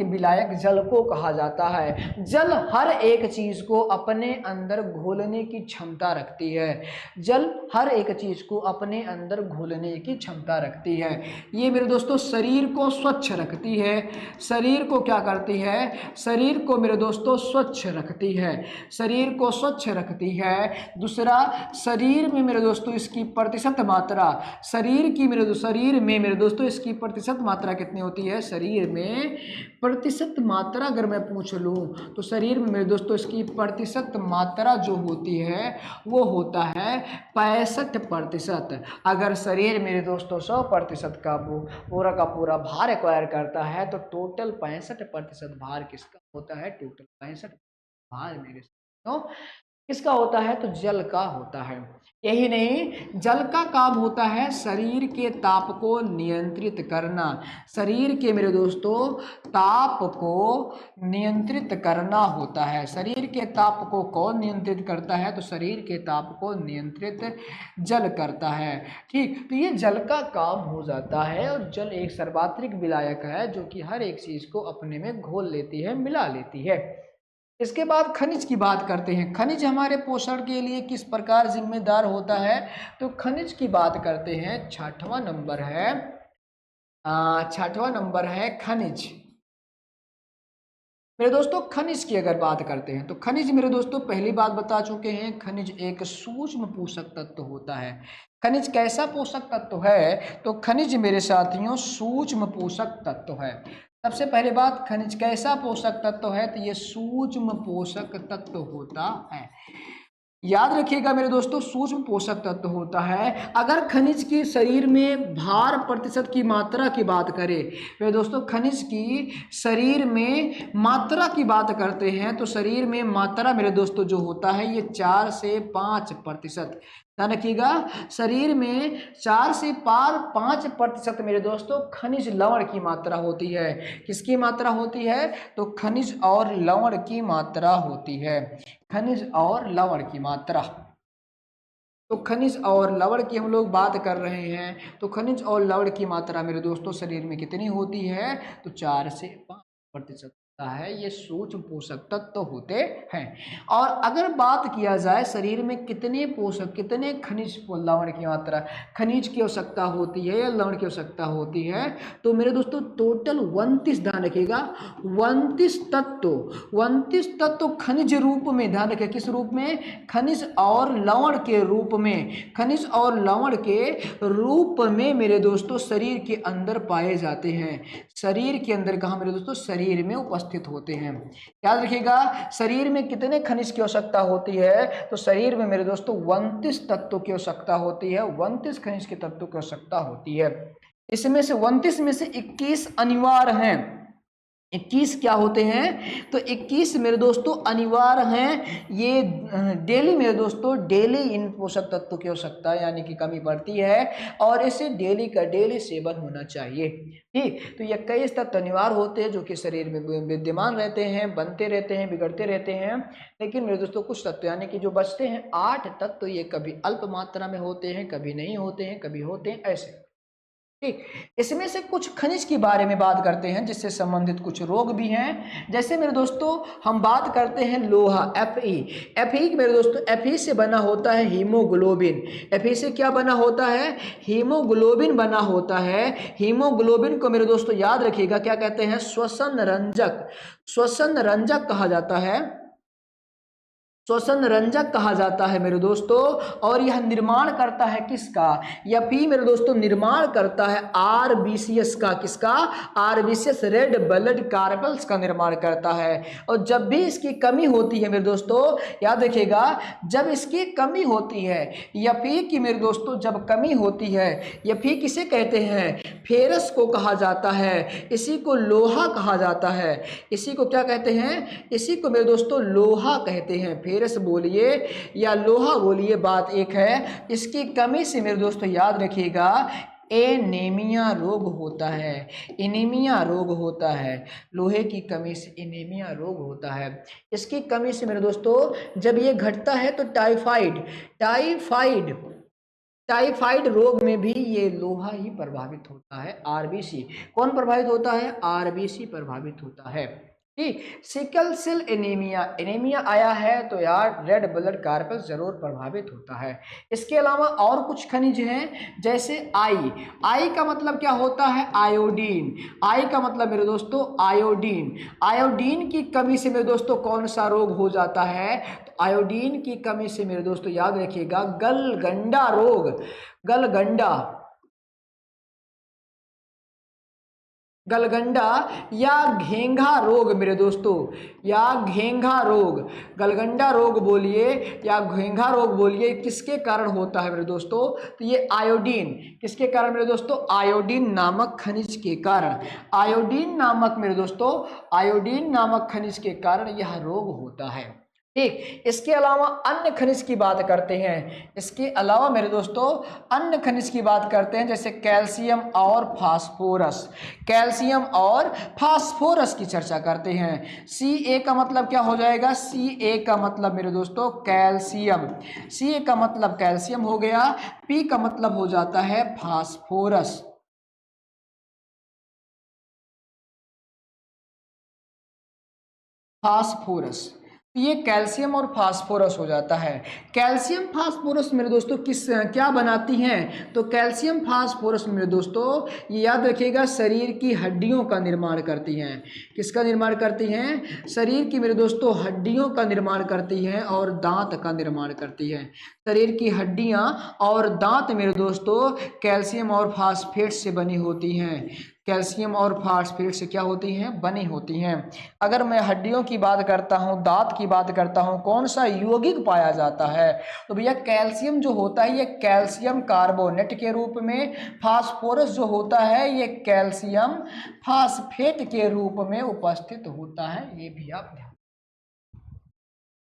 विलायक जल को कहा जाता है। जल हर एक चीज को अपने अंदर घोलने की क्षमता रखती है। जल हर एक चीज को अपने अंदर घोलने की क्षमता रखती है। ये मेरे दोस्तों शरीर को स्वच्छ रखती है। शरीर को क्या करती है? शरीर को मेरे दोस्तों स्वच्छ रखती है। शरीर को स्वच्छ रखती है। दूसरा, शरीर में मेरे दोस्तों इसकी प्रतिशत मात्रा, शरीर में मेरे दोस्तों इसकी प्रतिशत मात्रा कितनी होती है? शरीर में प्रतिशत मात्रा अगर मैं पूछ लूं तो शरीर में मेरे दोस्तों इसकी प्रतिशत मात्रा जो होती है वो होता है 65%। अगर शरीर मेरे दोस्तों 100% का पूरा भार एक्वायर करता है तो टोटल 65% भार किसका होता है? टोटल 65 भार मेरे दोस्तों किसका होता है? तो जल का होता है। यही नहीं, जल का काम होता है शरीर के ताप को नियंत्रित करना। शरीर के मेरे दोस्तों ताप को नियंत्रित करना होता है। शरीर के ताप को कौन नियंत्रित करता है? तो शरीर के ताप को नियंत्रित जल करता है। ठीक, तो ये जल का काम हो जाता है। और जल एक सर्वात्रिक विलायक है जो कि हर एक चीज को अपने में घोल लेती है, मिला लेती है। इसके बाद खनिज की बात करते हैं। खनिज हमारे पोषण के लिए किस प्रकार जिम्मेदार होता है? तो खनिज की बात करते हैं। छठवां नंबर है खनिज। मेरे दोस्तों खनिज की अगर बात करते हैं तो खनिज मेरे दोस्तों पहली बात बता चुके हैं, खनिज एक सूक्ष्म पोषक तत्व होता है। खनिज कैसा पोषक तत्व है? तो खनिज मेरे साथियों सूक्ष्म पोषक तत्व है। सबसे पहली बात, खनिज कैसा पोषक तत्व है? तो ये सूक्ष्म पोषक तत्व होता है। याद रखिएगा मेरे दोस्तों, सूक्ष्म पोषक तत्व होता है। अगर खनिज की शरीर में भार प्रतिशत की मात्रा की बात करें मेरे दोस्तों, खनिज की शरीर में मात्रा की बात करते हैं तो शरीर में मात्रा मेरे दोस्तों जो होता है ये 4 से 5%। ध्यान रखिएगा, शरीर में 4 से 5% मेरे दोस्तों खनिज लवण की मात्रा होती है। किसकी मात्रा होती है? तो खनिज और लवण की मात्रा होती है। खनिज और लवण की मात्रा, तो खनिज और लवण की हम लोग बात कर रहे हैं। तो खनिज और लवण की मात्रा मेरे दोस्तों शरीर में कितनी होती है? तो 4 से 5% है। ये सूक्ष्म पोषक तत्व होते हैं। और अगर बात किया जाए शरीर में कितने खनिज लवण की मात्रा, खनिज की आवश्यकता होती है या लवण की आवश्यकता होती है, तो मेरे दोस्तों टोटल 29, ध्यान रखिएगा 29 तत्व खनिज रूप में, ध्यान रखिए किस रूप में? खनिज और लवण के रूप में, खनिज और लवण के रूप में मेरे दोस्तों शरीर के अंदर पाए जाते हैं। शरीर के अंदर कहाँ मेरे दोस्तों? शरीर में उपस्थित होते हैं। याद रखिएगा, शरीर में कितने खनिज की आवश्यकता होती है? तो शरीर में मेरे दोस्तों 29 तत्वों की आवश्यकता होती है। 29 खनिज के तत्वों की आवश्यकता होती है। इसमें से 29 में से 21 अनिवार्य हैं। 21 क्या होते हैं? तो 21 मेरे दोस्तों अनिवार्य हैं। ये डेली मेरे दोस्तों डेली इन पोषक तत्वों की आवश्यकता यानी कि कमी पड़ती है और इसे डेली का डेली सेवन होना चाहिए। ठीक, तो ये 21 तत्व अनिवार्य होते हैं जो कि शरीर में विद्यमान रहते हैं, बनते रहते हैं, बिगड़ते रहते हैं। लेकिन मेरे दोस्तों कुछ तत्व यानी कि जो बचते हैं 8 तत्व, ये कभी अल्प मात्रा में होते हैं, कभी नहीं होते हैं, कभी होते हैं, ऐसे। ठीक, इसमें से कुछ खनिज के बारे में बात करते हैं जिससे संबंधित कुछ रोग भी हैं। जैसे मेरे दोस्तों हम बात करते हैं लोहा, Fe मेरे दोस्तों Fe से बना होता है हीमोग्लोबिन। Fe से क्या बना होता है? हीमोग्लोबिन बना होता है। हीमोग्लोबिन को मेरे दोस्तों याद रखिएगा क्या कहते हैं? श्वसन रंजक कहा जाता है। श्वसन रंजक कहा जाता है मेरे दोस्तों। और यह निर्माण करता है किसका, या फिर मेरे दोस्तों निर्माण करता है आरबीसीएस का। किसका, आरबीसीएस रेड ब्लड कार्पल्स का निर्माण करता है। और जब भी इसकी कमी होती है मेरे दोस्तों, याद रखिएगा, जब इसकी कमी होती है या फिर कि मेरे दोस्तों जब कमी होती है, या फिर किसे कहते हैं, फेरस को कहा जाता है, इसी को लोहा कहा जाता है। इसी को क्या कहते हैं, इसी को मेरे दोस्तों लोहा कहते हैं। फेरस बोलिए या लोहा बोलिए, बात एक है। इसकी कमी से मेरे दोस्तों याद रखिएगा एनीमिया रोग होता है। एनीमिया रोग होता है, लोहे की कमी से एनीमिया रोग होता है। इसकी कमी से मेरे दोस्तों जब ये घटता है तो टाइफाइड रोग में भी ये लोहा ही प्रभावित होता है। आरबीसी कौन प्रभावित होता है, आरबीसी प्रभावित होता है। ठीक, सिकल सेल एनीमिया आया है तो यार रेड ब्लड कार्पल्स जरूर प्रभावित होता है। इसके अलावा और कुछ खनिज हैं, जैसे आई का मतलब क्या होता है, आयोडीन। आई का मतलब मेरे दोस्तों आयोडीन की कमी से मेरे दोस्तों कौन सा रोग हो जाता है, तो आयोडीन की कमी से मेरे दोस्तों याद रखिएगा गलगंडा रोग, गलगंडा या घेंघा रोग मेरे दोस्तों, या घेंघा रोग, गलगंडा रोग बोलिए या घेंघा रोग बोलिए, किसके कारण होता है मेरे दोस्तों, तो ये आयोडीन, किसके कारण मेरे दोस्तों, आयोडीन नामक खनिज के कारण, आयोडीन नामक मेरे दोस्तों, आयोडीन नामक खनिज के कारण यह रोग होता है। ठीक, इसके अलावा अन्य खनिज की बात करते हैं। इसके अलावा मेरे दोस्तों अन्य खनिज की बात करते हैं, जैसे कैल्शियम और फास्फोरस। कैल्शियम और फास्फोरस की चर्चा करते हैं। Ca का मतलब क्या हो जाएगा, Ca का मतलब मेरे दोस्तों कैल्शियम, Ca का मतलब कैल्शियम हो गया, P का मतलब हो जाता है फास्फोरस। ये कैल्शियम और फास्फोरस हो जाता है। कैल्शियम फास्फोरस मेरे दोस्तों क्या बनाती हैं, तो कैल्शियम फास्फोरस मेरे दोस्तों ये याद रखिएगा शरीर की हड्डियों का निर्माण करती हैं। किसका निर्माण करती हैं, शरीर की मेरे दोस्तों हड्डियों का निर्माण करती हैं और दांत का निर्माण करती हैं। शरीर की हड्डियां और दांत मेरे दोस्तों कैल्शियम और फास्फेट से बनी होती हैं। कैल्शियम और फास्फेट से क्या होती हैं, बनी होती हैं। अगर मैं हड्डियों की बात करता हूं, दांत की बात करता हूं, कौन सा यौगिक पाया जाता है, तो भैया कैल्शियम जो होता है ये कैल्शियम कार्बोनेट के रूप में, फास्फोरस जो होता है ये कैल्शियम फास्फेट के रूप में उपस्थित होता है। ये भी आप ध्यान,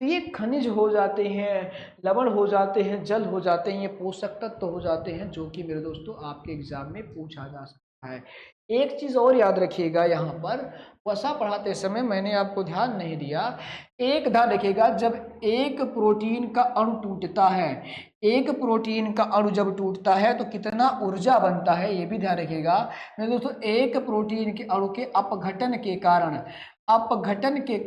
ये खनिज हो जाते हैं, लवण हो जाते हैं, जल हो जाते हैं, ये पोषक तत्व हो जाते हैं, जो कि मेरे दोस्तों आपके एग्जाम में पूछा जा सकता है। एक चीज और याद रखिएगा, यहाँ पर वसा पढ़ाते समय मैंने आपको ध्यान नहीं दिया, एक ध्यान रखिएगा, जब एक प्रोटीन का अणु टूटता है, एक प्रोटीन का अणु जब टूटता है तो कितना ऊर्जा बनता है, ये भी ध्यान रखिएगा मेरे दोस्तों। एक प्रोटीन के अणु के अपघटन के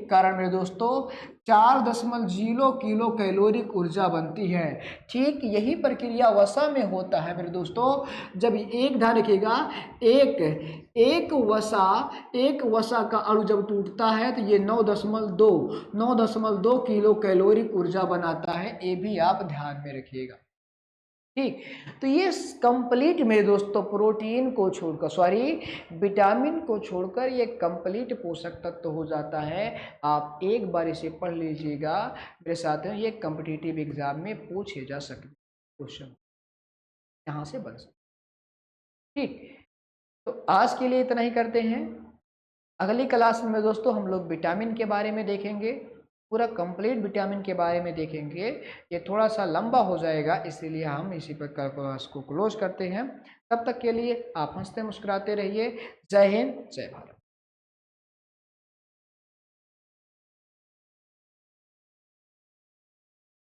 कारण मेरे दोस्तों 4.0 किलो कैलोरी ऊर्जा बनती है। ठीक यही प्रक्रिया वसा में होता है मेरे दोस्तों। जब एक ध्यान रखिएगा, एक वसा का अणु जब टूटता है तो ये 9.2 किलो कैलोरी ऊर्जा बनाता है। ये भी आप ध्यान में रखिएगा। ठीक, तो ये कंप्लीट मेरे दोस्तों प्रोटीन को छोड़कर विटामिन को छोड़कर ये कंप्लीट पोषक तत्व हो जाता है। आप एक बार इसे पढ़ लीजिएगा मेरे साथियों, ये कॉम्पिटिटिव एग्जाम में पूछे जा सकते क्वेश्चन यहाँ से बन सकते। ठीक, तो आज के लिए इतना ही करते हैं। अगली क्लास में दोस्तों हम लोग विटामिन के बारे में देखेंगे, पूरा कंप्लीट विटामिन के बारे में देखेंगे। ये थोड़ा सा लंबा हो जाएगा, इसीलिए हम इसी पर क्लास को क्लोज करते हैं। तब तक के लिए आप हंसते मुस्कुराते रहिए। जय हिंद, जय भारत।